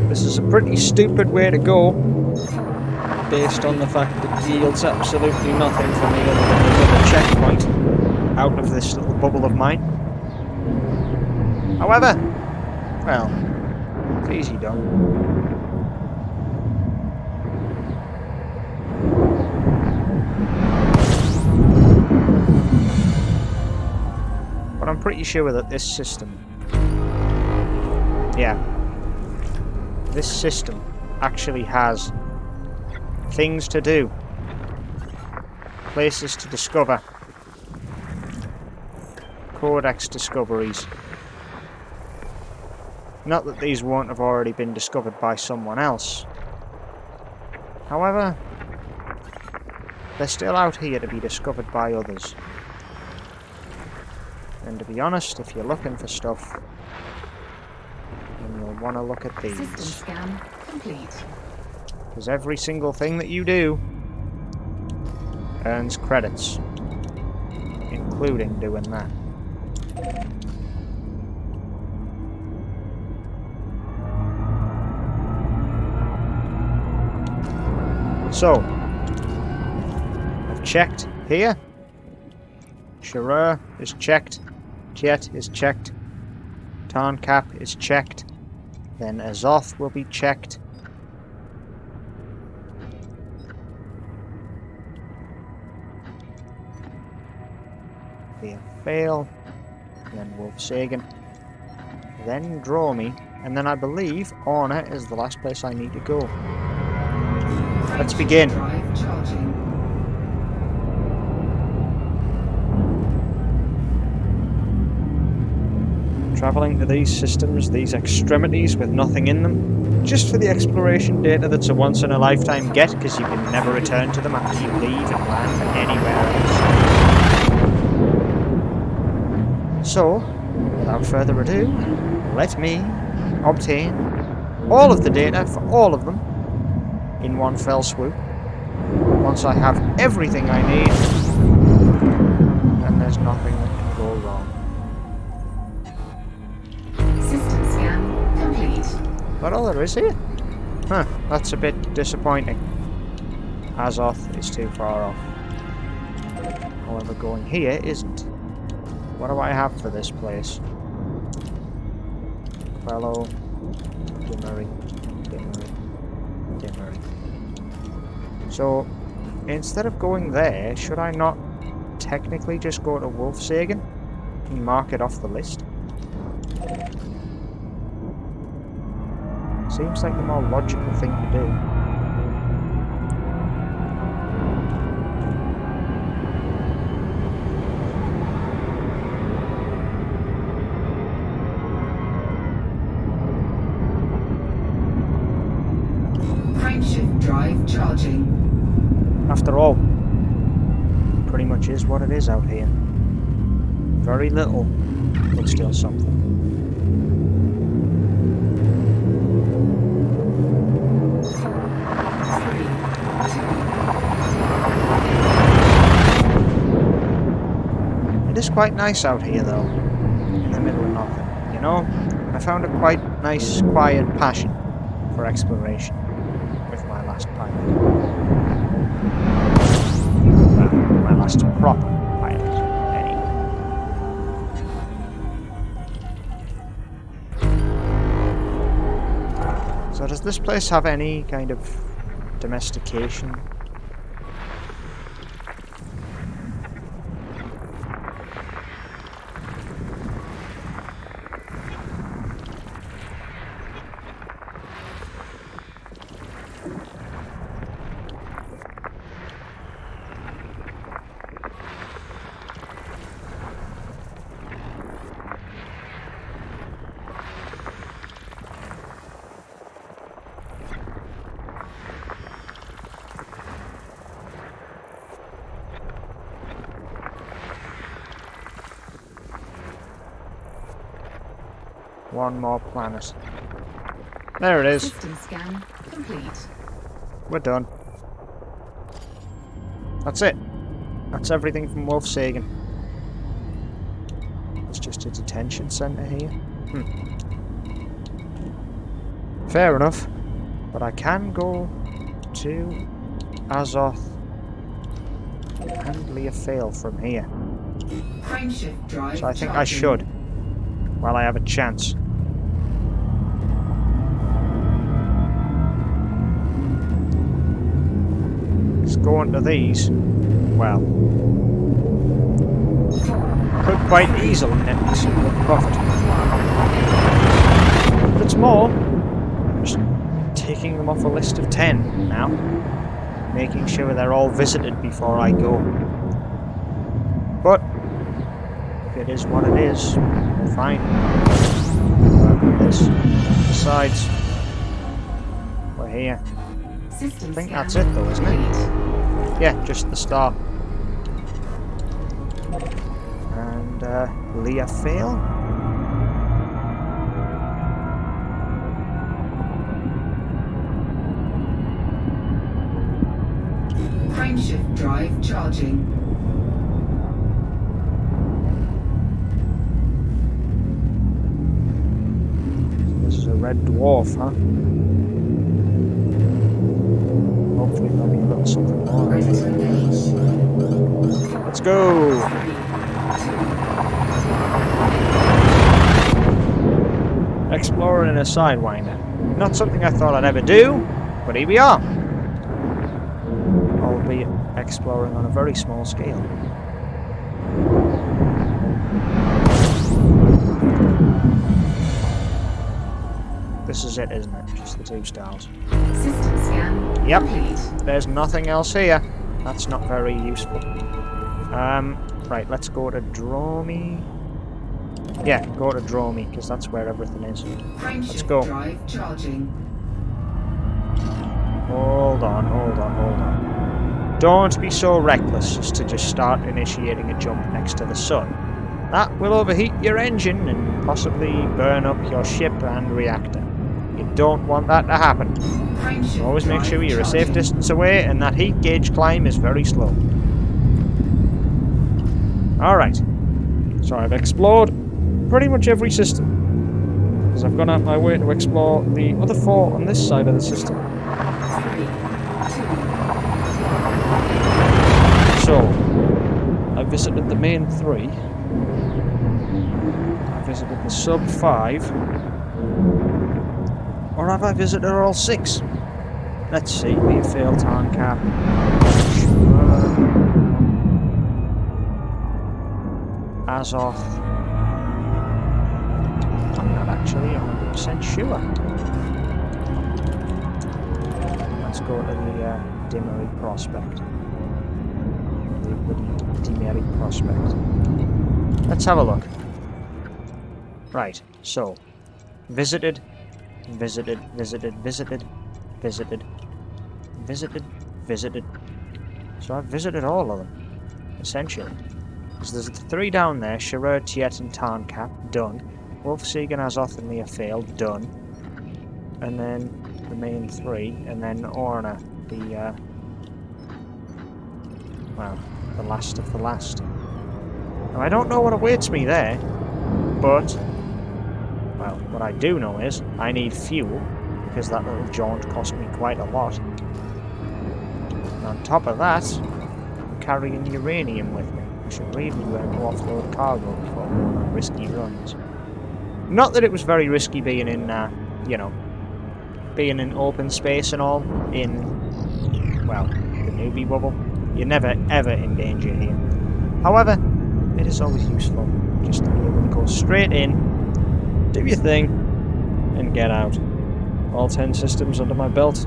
This is a pretty stupid way to go. based on the fact that it yields absolutely nothing for me other than another checkpoint out of this little bubble of mine. However, well, it's easy done. But I'm pretty sure that this system, this system actually has things to do, places to discover, codex discoveries. Not that these won't have already been discovered by someone else. However, they're still out here to be discovered by others. And to be honest, if you're looking for stuff, then you'll want to look at System these. scan complete. Because every single thing that you do earns credits, including doing that. So, I've checked here. Sharur is checked. Jet is checked. Tarncap is checked. Then Azoth will be checked. Via Fail. Then Wolf Sagan. Then Dromi. And then I believe Orna is the last place I need to go. Let's begin. Drive charging. Travelling to these systems, these extremities with nothing in them, just for the exploration data that's a once-in-a-lifetime get, because you can never return to them after you leave and land anywhere else. So, without further ado, let me obtain all of the data for all of them in one fell swoop. Once I have everything I need, then there's nothing that can go wrong. System scan complete. But all there is here? Huh, that's a bit disappointing. Azoth is too far off. However, going here isn't. What do I have for this place? Quello, Dimmery, Dimmery, Dimmery. So, instead of going there, should I not technically just go to Wolfsagan and mark it off the list? Seems like the more logical thing to do. Frameshift drive charging. After all, pretty much is what it is out here. Very little, but still something. It is quite nice out here though, in the middle of nothing. You know, I found a quite nice, quiet passion for exploration with my last pilot. Well, my last proper pilot, anyway. So does this place have any kind of domestication? One more planet. There it is. System scan complete. We're done. That's it. That's everything from Wolfsagan. It's just a detention centre here. Fair enough. But I can go to Azoth and Leofail from here. Frameshift drive So I think I charging. should, while I have a chance. Let's go into these. Well, could quite easily net me some good profit. But it's more just taking them off a list of 10 now, making sure they're all visited before I go. But if it is what it is, fine. Whatever it is. Besides, we're here. System I think scan that's it though, isn't it? complete. Yeah, just the star. And Leofail? Frameshift drive charging. This is a red dwarf, huh? Hopefully there'll be a little something more. Ready to engage. Let's go! 3, 2, Exploring in a Sidewinder. Not something I thought I'd ever do, but here we are. Albeit exploring on a very small scale. This is it, isn't it? Just the 2 stars. system scan Yep. complete. There's nothing else here. That's not very useful. Right, let's go to Dromi. Yeah, go to Dromi, because that's where everything is. Frameshift go. drive charging. Hold on, hold on, hold on. Don't be so reckless as to just start initiating a jump next to the sun. That will overheat your engine and possibly burn up your ship and reactor. You don't want that to happen. Frameshift Always make drive sure you're a safe charging. distance away and that heat gauge climb is very slow. Alright, so I've explored pretty much every system. Because I've gone out my way to explore the other 4 on this side of the system. 3, 2, So, I visited the main 3. I visited the sub 5. Or have I visited all 6? Let's see, Leofail, Tarncap. Azoth. I'm not actually 100% sure. Let's go to the Dimmery Prospect. The Dimmery Prospect. Let's have a look. Right, so visited, visited, visited, visited, visited, visited, visited. So I've visited all of them, essentially. So there's the 3 down there, Sherrod, Tiet and Tarncap, done. Wolfsegan, Azoth and Leofail, done. And then the main 3, and then Orna, the well, the last of the last. Now I don't know what awaits me there, but well, what I do know is I need fuel, because that little jaunt cost me quite a lot. And on top of that, I'm carrying uranium with me. I should really learn to offload cargo before going on risky runs. Not that it was very risky being in, you know, being in open space and all, in, well, the newbie bubble. You're never, ever in danger here. However, it is always useful just to be able to go straight in, do your thing, and get out. All 10 systems under my belt.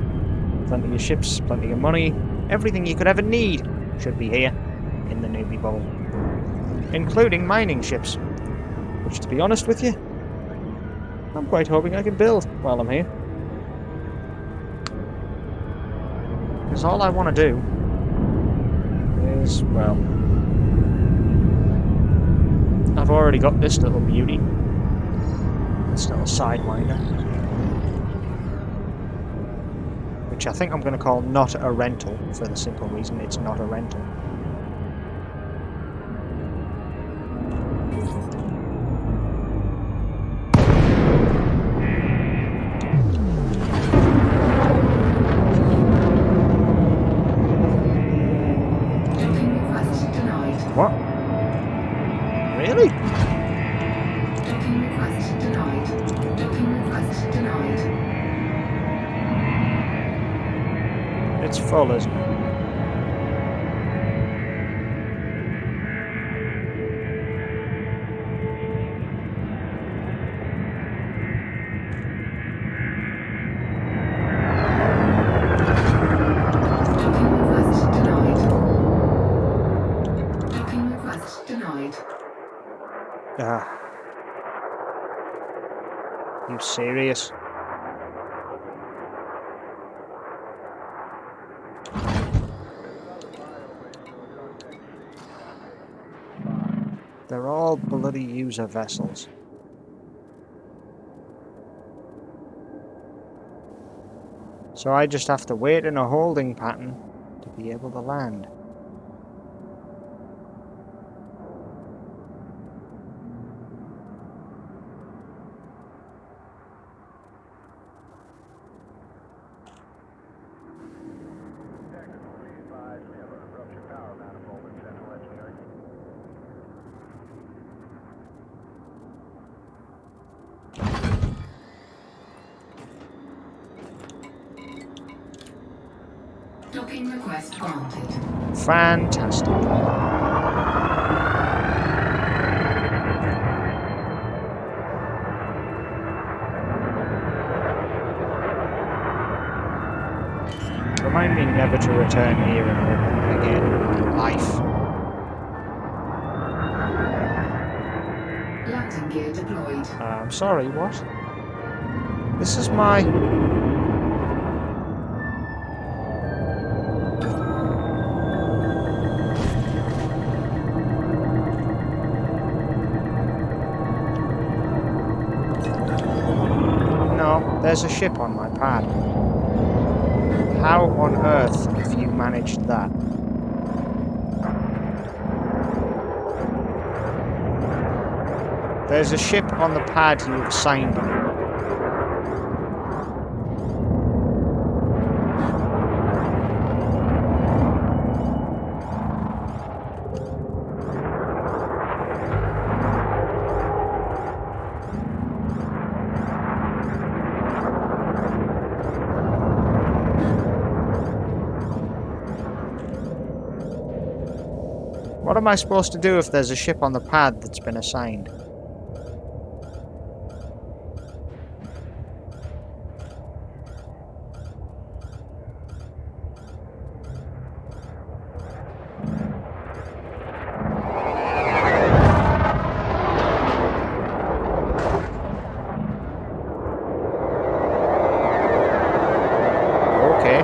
Plenty of ships, plenty of money, everything you could ever need should be here in the newbie bubble. Including mining ships. Which, to be honest with you, I'm quite hoping I can build while I'm here. Because all I want to do is, well, I've already got this little beauty. This little Sidewinder. Which I think I'm going to call not a rental, for the simple reason it's not a rental. It's full, isn't it? Docking request denied. Docking request denied. Ah. You serious? They're all bloody user vessels. So I just have to wait in a holding pattern to be able to land. Docking request granted. Fantastic. Remind me never to return here and open again in my life. Landing gear deployed. I'm sorry, what? This is my... No, there's a ship on my pad. How on earth have you managed that? There's a ship on the pad you have assigned me. What am I supposed to do if there's a ship on the pad that's been assigned? Okay.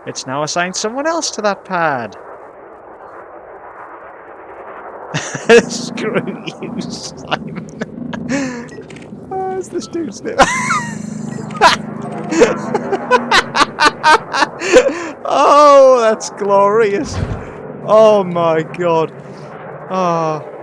It's now assigned someone else to that pad. Screw you, Simon. Oh, it's this dude's name. Oh, that's glorious. Oh my god. Oh.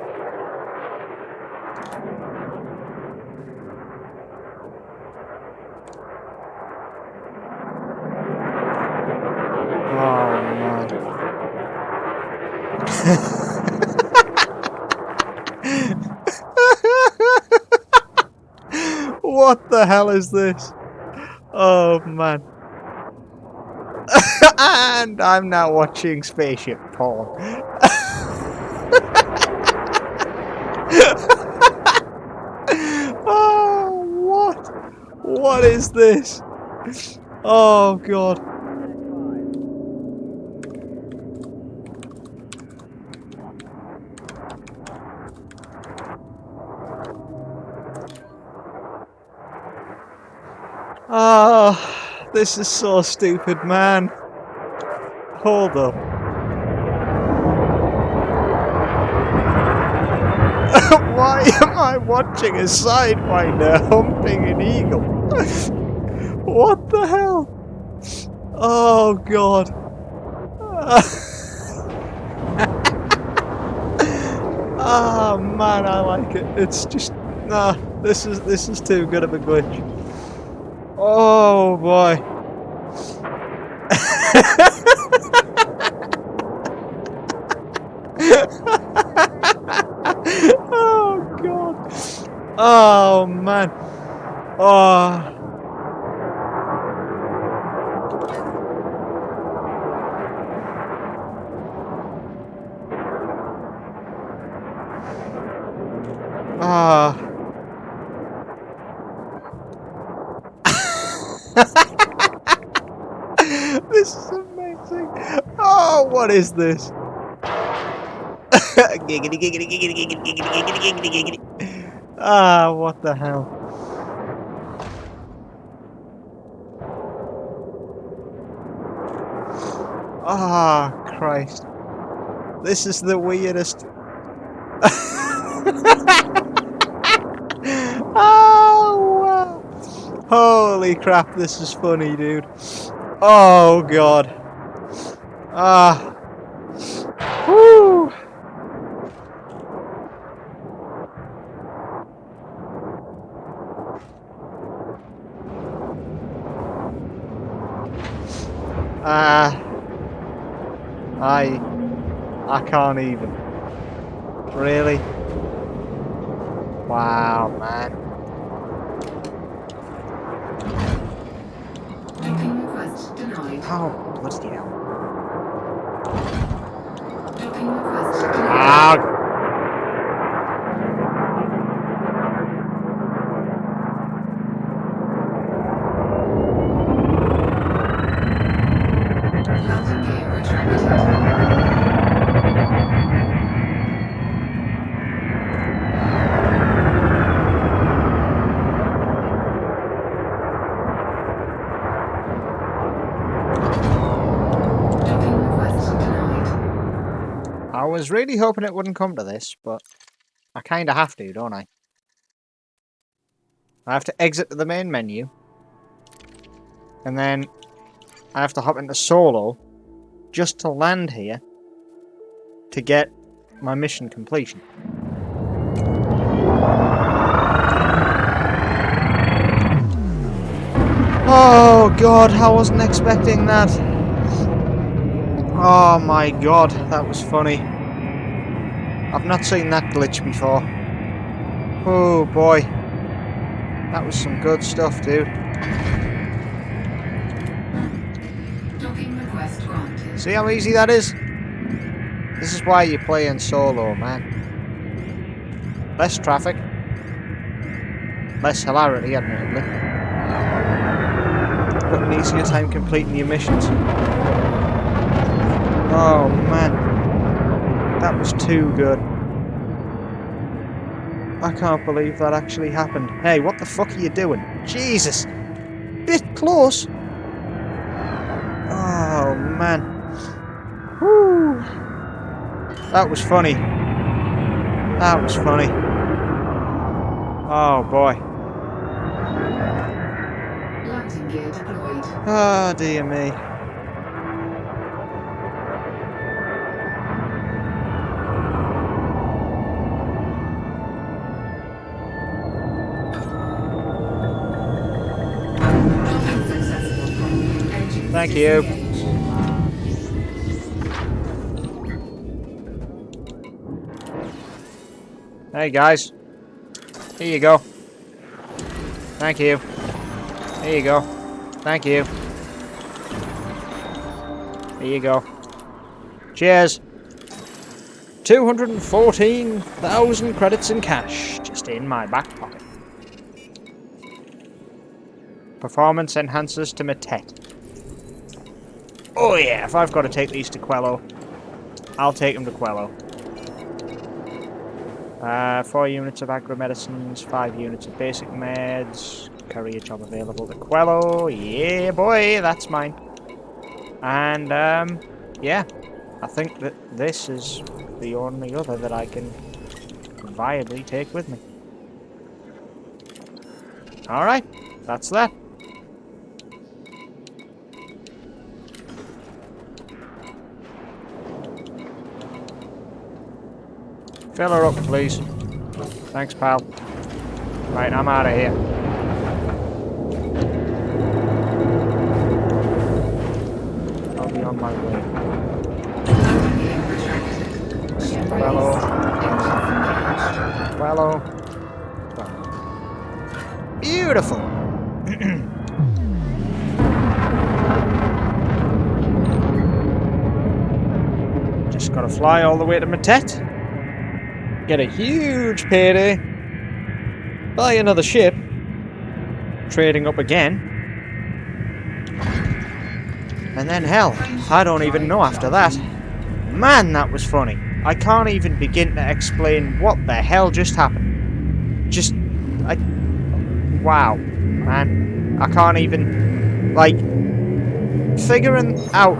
What the hell is this? Oh man. And I'm now watching spaceship porn. Oh, what? What is this? Oh god. Oh, this is so stupid, man. Hold up. Why am I watching a sidewinder humping an eagle? What the hell? Oh god. Oh man, I like it. It's just Nah, this is too good of a glitch. Oh boy. Oh god. Oh man. Oh. Ah. This is amazing. Oh, what is this? Giggity, giggity, giggity, giggity, giggity, giggity, giggity, giggity. Ah, what the hell? Ah, Christ. This is the weirdest. Oh, wow. Holy crap, this is funny, dude. Oh, God. Ah. Woo. I can't even. Really? Wow, man. Docking request denied. Oh, bloody hell. Docking request denied. Ah. Landing gear retracted. Docking request denied. I was really hoping it wouldn't come to this, but I kind of have to, don't I? I have to exit to the main menu. And then I have to hop into solo just to land here to get my mission completion. Oh god, I wasn't expecting that. Oh my god, that was funny. I've not seen that glitch before. Oh boy. That was some good stuff, dude. Docking request granted. See how easy that is? This is why you play in solo, man. Less traffic. Less hilarity, admittedly. But an easier time completing your missions. Oh, man. That was too good. I can't believe that actually happened. Hey, what the fuck are you doing? Jesus! Bit close! Oh, man. Whew. That was funny. That was funny. Oh, boy. Landing gear deployed. Ah, dear me. Docking successful. Engine Thank you. disengaged. Hey, guys. Here you go. Thank you. Here you go. Thank you. Here you go. Cheers. 214,000 credits in cash, just in my back pocket. Performance enhancers to Matet. Oh yeah, if I've got to take these to Quello, I'll take them to Quello. 4 units of agro-medicines, 5 units of basic meds, courier job available to Quello. Yeah, boy, that's mine. And, yeah, I think that this is the only other that I can viably take with me. Alright, that's that. Fill her up, please. Thanks, pal. Right, I'm out of here. I'll be on my way. Landing gear retracted. Ship Hello. released. Engines engaged. Hello. Beautiful. Just gotta fly all the way to Matet. Get a huge payday. Buy another ship. Trading up again. And then hell, I don't even know after that. Man, that was funny. I can't even begin to explain what the hell just happened. Wow, man. I can't even, like, figuring out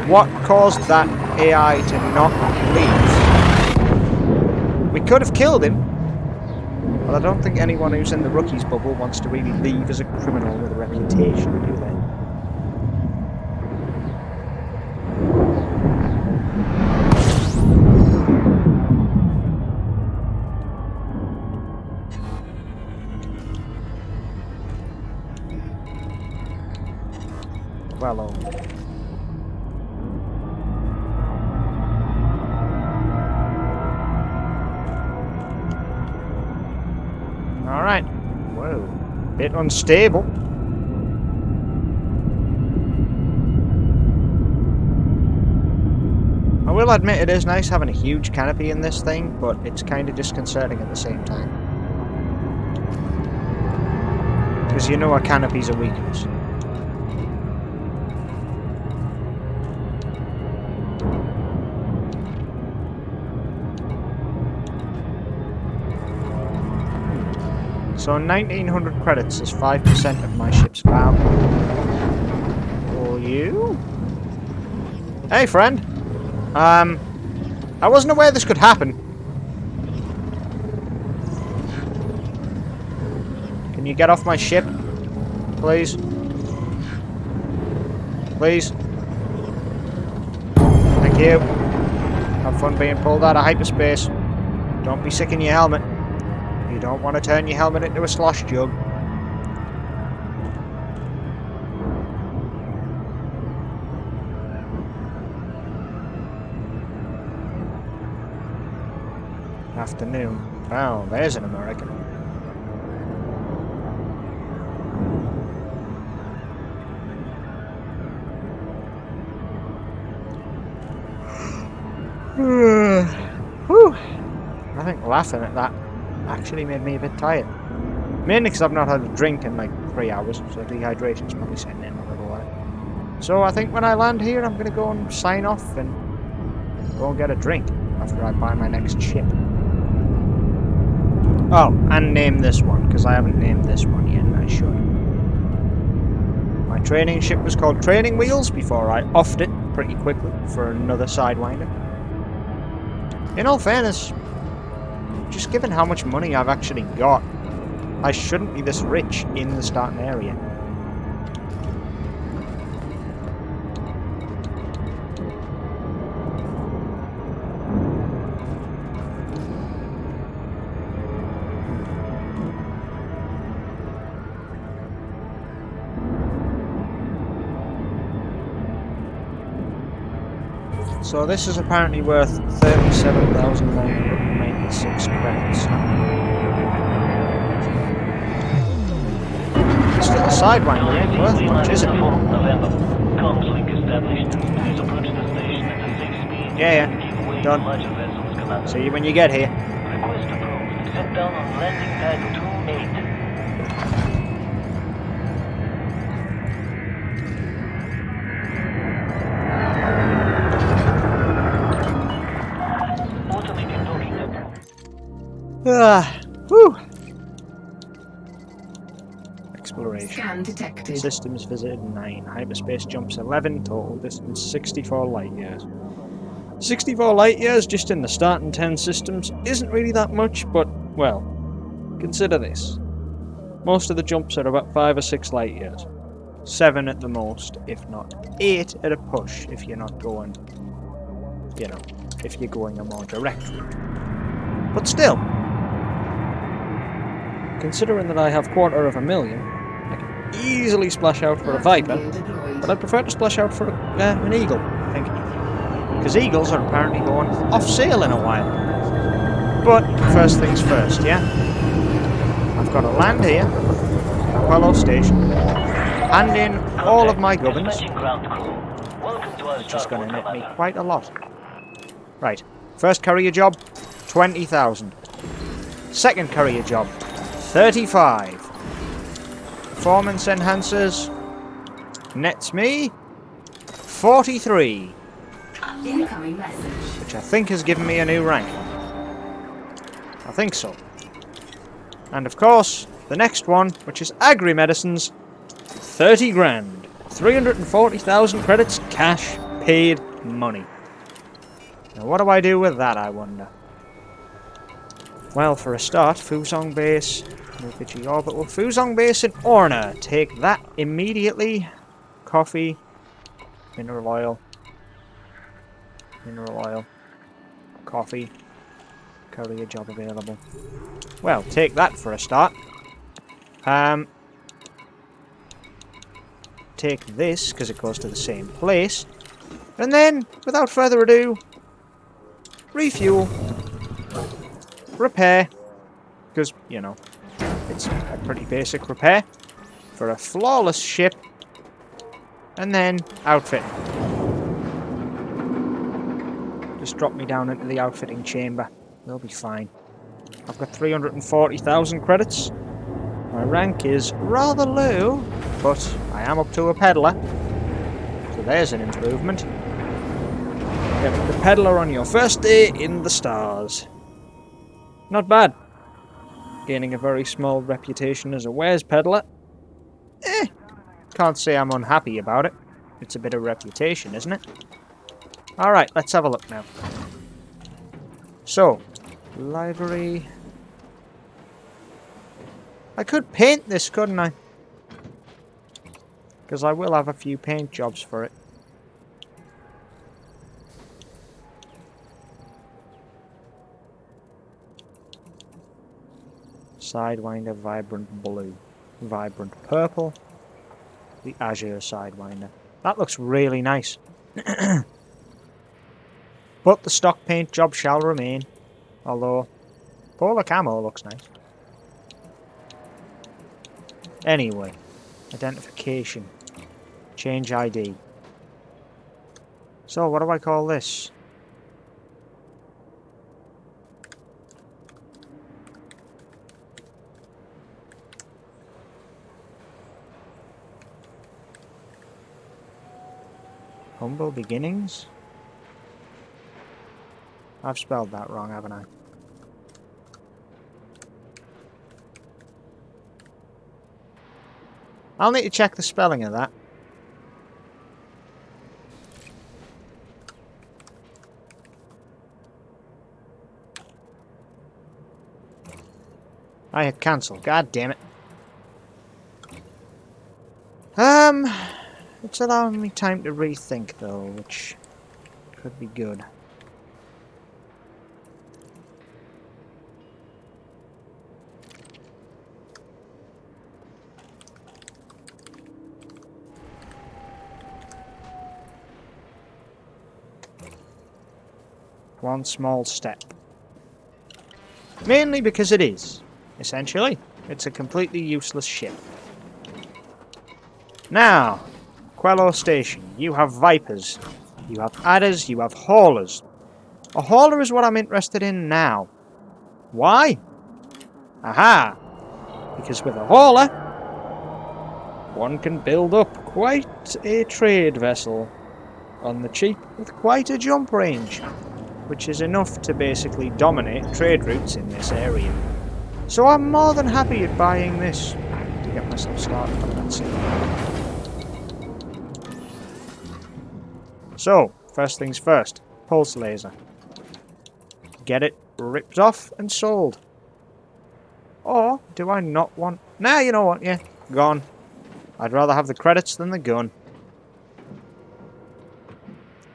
what caused that AI to not leave. We could have killed him, but I don't think anyone who's in the rookies bubble wants to really leave as a criminal with a reputation, do they? Well, alright. Whoa. Bit unstable. I will admit it is nice having a huge canopy in this thing, but it's kind of disconcerting at the same time. Because you know a canopy's a weakness. So 1900 credits is 5% of my ship's value. For you? Hey, friend. I wasn't aware this could happen. Can you get off my ship? Please? Please? Thank you. Have fun being pulled out of hyperspace. Don't be sick in your helmet. You don't want to turn your helmet into a slosh jug. Afternoon. Oh, there's an American. Whew. I think laughing at that actually made me a bit tired. Mainly because I've not had a drink in like 3 hours, so dehydration's probably setting in a little while. So I think when I land here, I'm going to go and sign off and go and get a drink after I buy my next ship. Oh, and name this one, because I haven't named this one yet, and I should. My training ship was called Training Wheels before I offed it pretty quickly for another Sidewinder. In all fairness, just given how much money I've actually got, I shouldn't be this rich in the starting area. So this is apparently worth 37,996 credits. Still a Sidewinder ain't worth much, is it? Yeah. Done. See you when you get here. Request approved. Set down on landing pad 28. Whew. Exploration. Scan detected. Systems visited 9. Hyperspace jumps 11. Total distance 64 light years. 64 light years just in the starting 10 systems isn't really that much, but, well, consider this. Most of the jumps are about 5 or 6 light years. 7 at the most, if not 8 at a push if you're not going, you know, if you're going a more direct route. But still, considering that I have $250,000, I can easily splash out for a Viper, but I'd prefer to splash out for an Eagle, I think. Because Eagles are apparently going off sale in a while. But first things first, yeah? I've got to land here, at Quello Station, hand in all of my gubbins, Dispatching ground crew. Welcome to our which is going to starport, net me Commander. quite a lot. Right, first courier job, 20,000. Second courier job, 35. Performance enhancers nets me 43, Incoming message. which I think has given me a new rank. I think so. And of course, the next one, which is agri-medicines, 30 grand. 340,000 credits, cash, paid money. Now what do I do with that, I wonder? Well, for a start, Fuzong Base, Nukichi Orbital, Fuzong Base in Orna. Take that immediately. Coffee, mineral oil, coffee, courier job available. Well, take that for a start. Take this, because it goes to the same place. And then, without further ado, refuel, repair, because, you know, it's a pretty basic repair, for a flawless ship, and then outfit. Just drop me down into the outfitting chamber. We'll be fine. I've got 340,000 credits. My rank is rather low, but I am up to a peddler. So there's an improvement. Getting the peddler on your first day in the stars. Not bad. Gaining a very small reputation as a wares peddler. Can't say I'm unhappy about it. It's a bit of reputation, isn't it? Alright, let's have a look now. So, library. I could paint this, couldn't I? Because I will have a few paint jobs for it. Sidewinder, vibrant blue. Vibrant purple. The azure Sidewinder. That looks really nice. But the stock paint job shall remain. Although, polar camo looks nice. Anyway, identification. Change ID. So, what do I call this? Humble Beginnings? I've spelled that wrong, haven't I? I'll need to check the spelling of that. I had cancelled. God damn it. It's allowing me time to rethink though, which could be good. One small step. Mainly because it is, essentially. It's a completely useless ship. Now, Quello Station. You have Vipers. You have Adders. You have Haulers. A hauler is what I'm interested in now. Why? Aha! Because with a hauler, one can build up quite a trade vessel on the cheap with quite a jump range, which is enough to basically dominate trade routes in this area. So I'm more than happy at buying this to get myself started on that scene. So, first things first, pulse laser. Get it ripped off and sold. Or, do I not want... Nah, you know what, yeah, gone. I'd rather have the credits than the gun.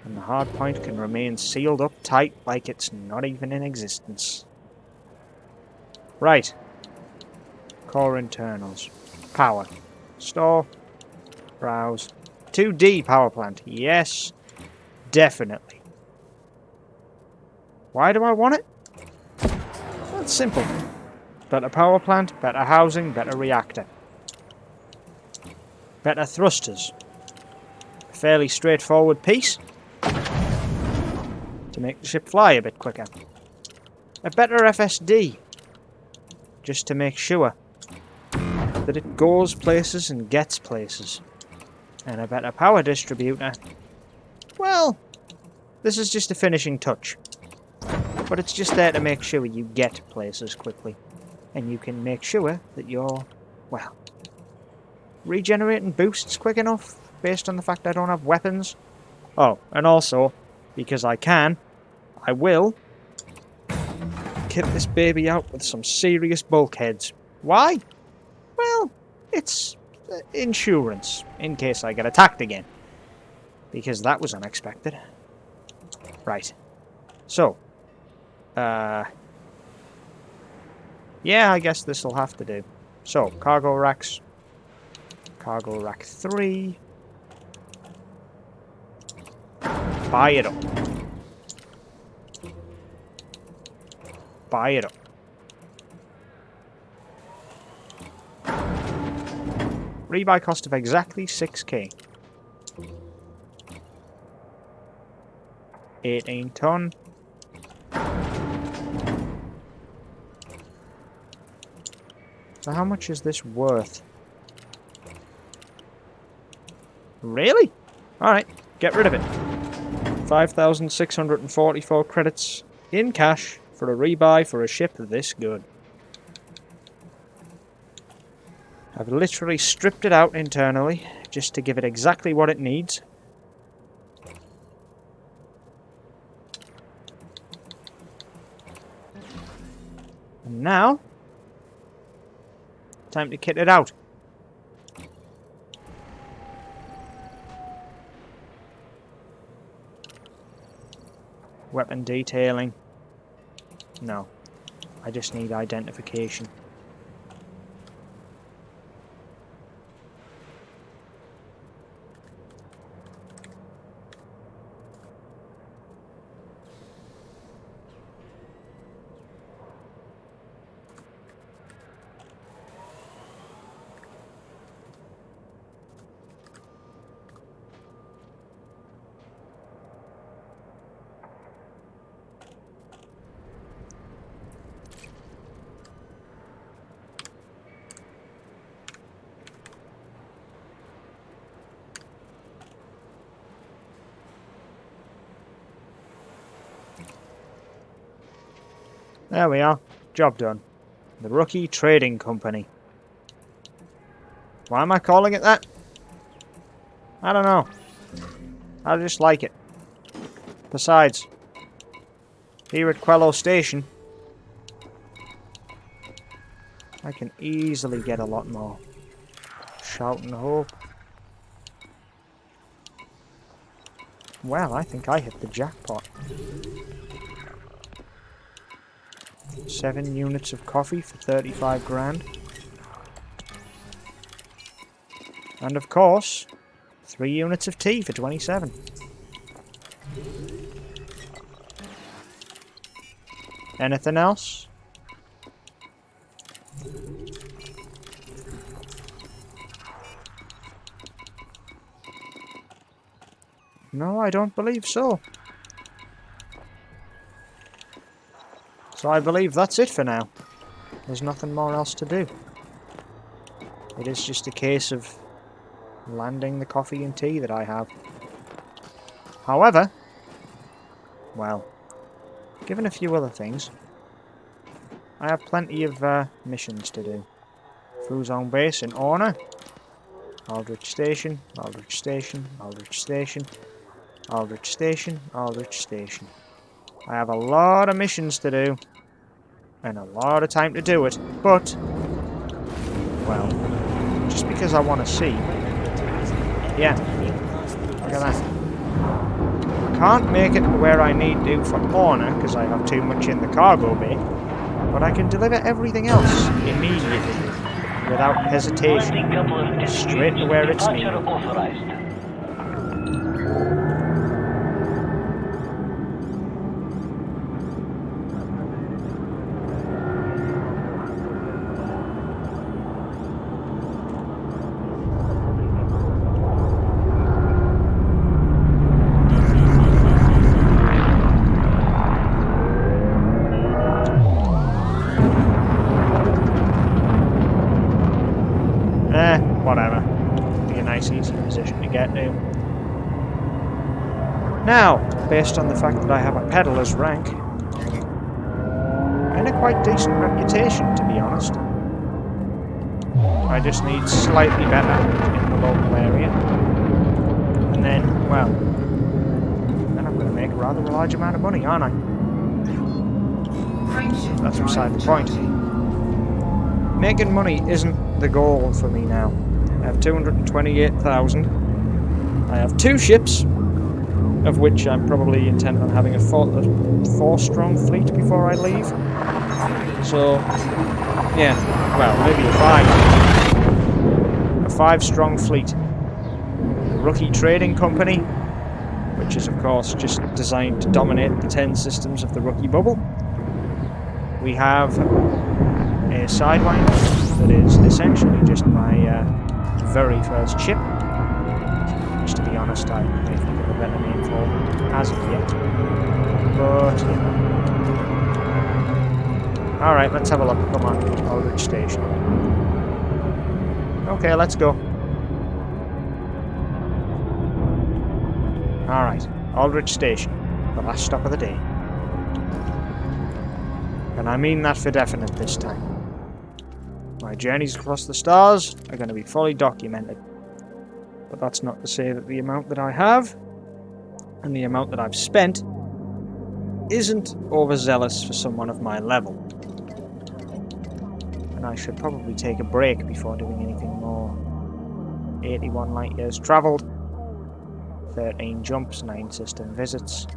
And the hard point can remain sealed up tight like it's not even in existence. Right. Core internals. Power. Store. Browse. 2D power plant. Yes. Definitely. Why do I want it? Well, it's simple. Better power plant, better housing, better reactor. Better thrusters. A fairly straightforward piece to make the ship fly a bit quicker. A better FSD, just to make sure that it goes places and gets places. And a better power distributor. Well, this is just a finishing touch. But it's just there to make sure you get places quickly. And you can make sure that you're, well, regenerating boosts quick enough based on the fact I don't have weapons. Oh, and also, because I can, I will kit this baby out with some serious bulkheads. Why? Well, it's insurance, in case I get attacked again. Because that was unexpected. Right. So, yeah, I guess this'll have to do. So, cargo racks. Cargo rack 3. Buy it up. Buy it up. Rebuy cost of exactly 6k. 18 ton. So how much is this worth? Really? Alright, get rid of it. 5,644 credits in cash for a rebuy for a ship this good. I've literally stripped it out internally just to give it exactly what it needs. And now, time to kit it out. Weapon detailing. No. I just need identification. There we are. Job done. The Rookie Trading Company. Why am I calling it that? I don't know. I just like it. Besides, here at Quello Station, I can easily get a lot more. Shout and hope. Well, I think I hit the jackpot. 7 units of coffee for 35 grand. And of course, 3 units of tea for 27. Anything else? No, I don't believe so. So I believe that's it for now. There's nothing more else to do. It is just a case of landing the coffee and tea that I have. However, well, given a few other things, I have plenty of missions to do. Fuzon Base in Orna, Aldrich Station, Aldrich Station, Aldrich Station, Aldrich Station, Aldrich Station. I have a lot of missions to do, and a lot of time to do it, but, well, just because I want to see. Yeah, look at that. I can't make it to where I need to for Orna, because I have too much in the cargo bay, but I can deliver everything else immediately. without hesitation, Landing couple of disputes. straight to where it's Departure needed. authorized. Whatever. Be a nice easy position to get to. Now, based on the fact that I have a peddler's rank, and a quite decent reputation, to be honest, I just need slightly better in the local area. And then, well, then I'm going to make a rather large amount of money, aren't I? That's beside the point. Making money isn't the goal for me now. I have 228,000. I have 2 ships, of which I'm probably intent on having a 4-strong fleet before I leave. So, yeah, well, maybe a 5-strong fleet. The Rookie Trading Company, which is of course just designed to dominate the 10 systems of the Rookie Bubble. We have a Sidewinder that is essentially just my very first ship, which, to be honest, I may think of a better name for as of yet. But, you know. Alright, let's have a look. Come on, Aldrich Station. Okay, let's go. Alright, Aldrich Station. The last stop of the day. And I mean that for definite this time. My journeys across the stars are going to be fully documented. But that's not to say that the amount that I have and the amount that I've spent isn't overzealous for someone of my level. And I should probably take a break before doing anything more. 81 light years travelled, 13 jumps, 9 system visits.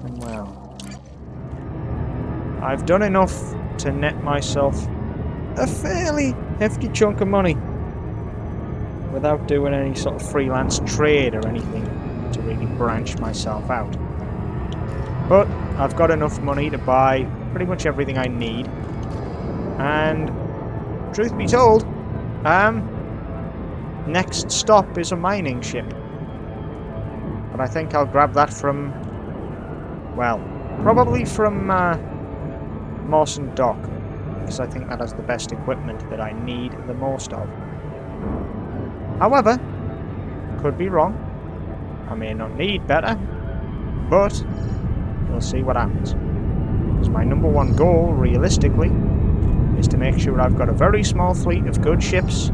And well, I've done enough to net myself a fairly hefty chunk of money without doing any sort of freelance trade or anything to really branch myself out. But I've got enough money to buy pretty much everything I need, and truth be told, next stop is a mining ship. But I think I'll grab that from, well, probably from Mawson Dock, because I think that has the best equipment that I need the most of. However, could be wrong. I may not need better, but we'll see what happens. Because my number one goal, realistically, is to make sure I've got a very small fleet of good ships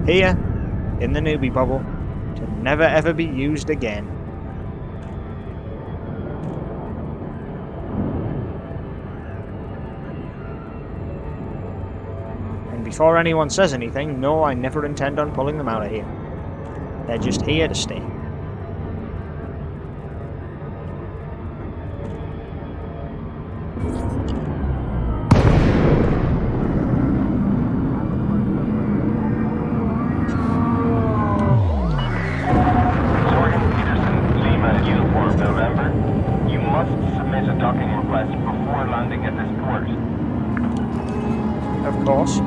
here in the newbie bubble to never ever be used again. Before anyone says anything, no, I never intend on pulling them out of here. They're just here to stay. November. You must submit a docking request before landing at this port. Of course.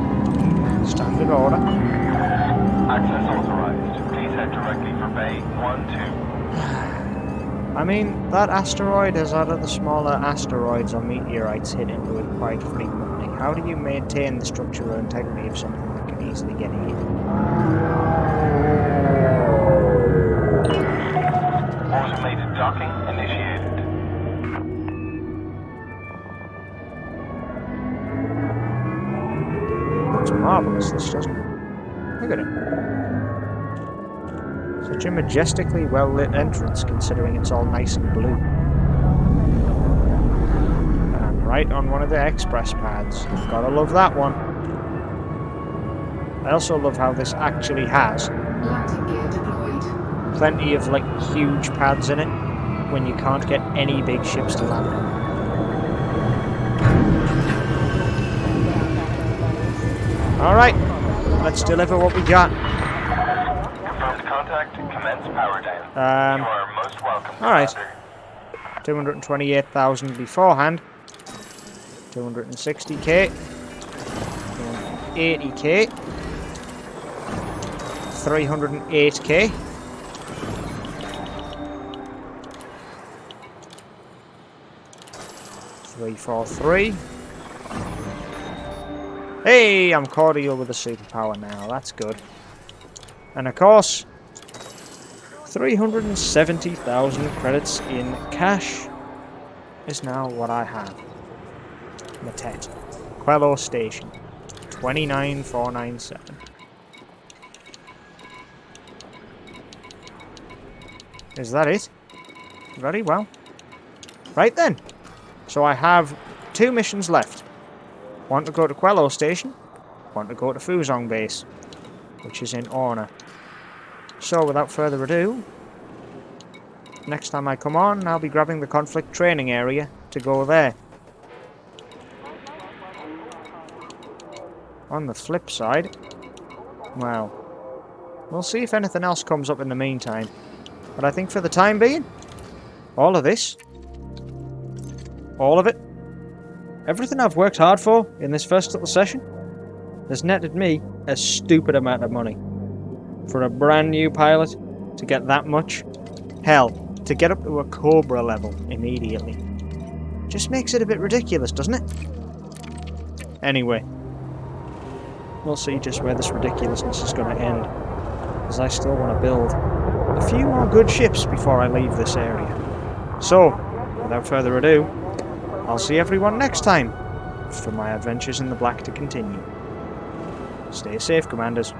Standard order. Access authorized. Please head directly for Bay 1-2. I mean, that asteroid has had other smaller asteroids or meteorites hit into it quite frequently. How do you maintain the structural integrity of something that can easily get hit? Automated docking initiated. Looks marvellous, this, doesn't it? Look at it. Such a majestically well-lit entrance, considering it's all nice and blue. And I'm right on one of the express pads. Gotta love that one. I also love how this actually has plenty of, like, huge pads in it when you can't get any big ships to land on. Alright, let's deliver what we got. Confirmed contact. Commence power down. You are most welcome, alright. Commander. 228,000 beforehand. 260k. 280k. 308k. 343. Hey, I'm cordial with the superpower now. That's good. And of course, 370,000 credits in cash is now what I have. Matet. Quello Station. 29497. Is that it? Very well. Right then. So I have 2 missions left. One to go to Quello Station. One to go to Fuzong Base, which is in Orna. So without further ado, next time I come on, I'll be grabbing the conflict training area to go there. On the flip side, well, we'll see if anything else comes up in the meantime. But I think for the time being, all of this, all of it, everything I've worked hard for in this first little session has netted me a stupid amount of money. For a brand new pilot to get that much, hell, to get up to a Cobra level immediately, just makes it a bit ridiculous, doesn't it? Anyway, we'll see just where this ridiculousness is going to end, as I still want to build a few more good ships before I leave this area. So, without further ado, I'll see everyone next time for my adventures in the black to continue. Stay safe, Commanders.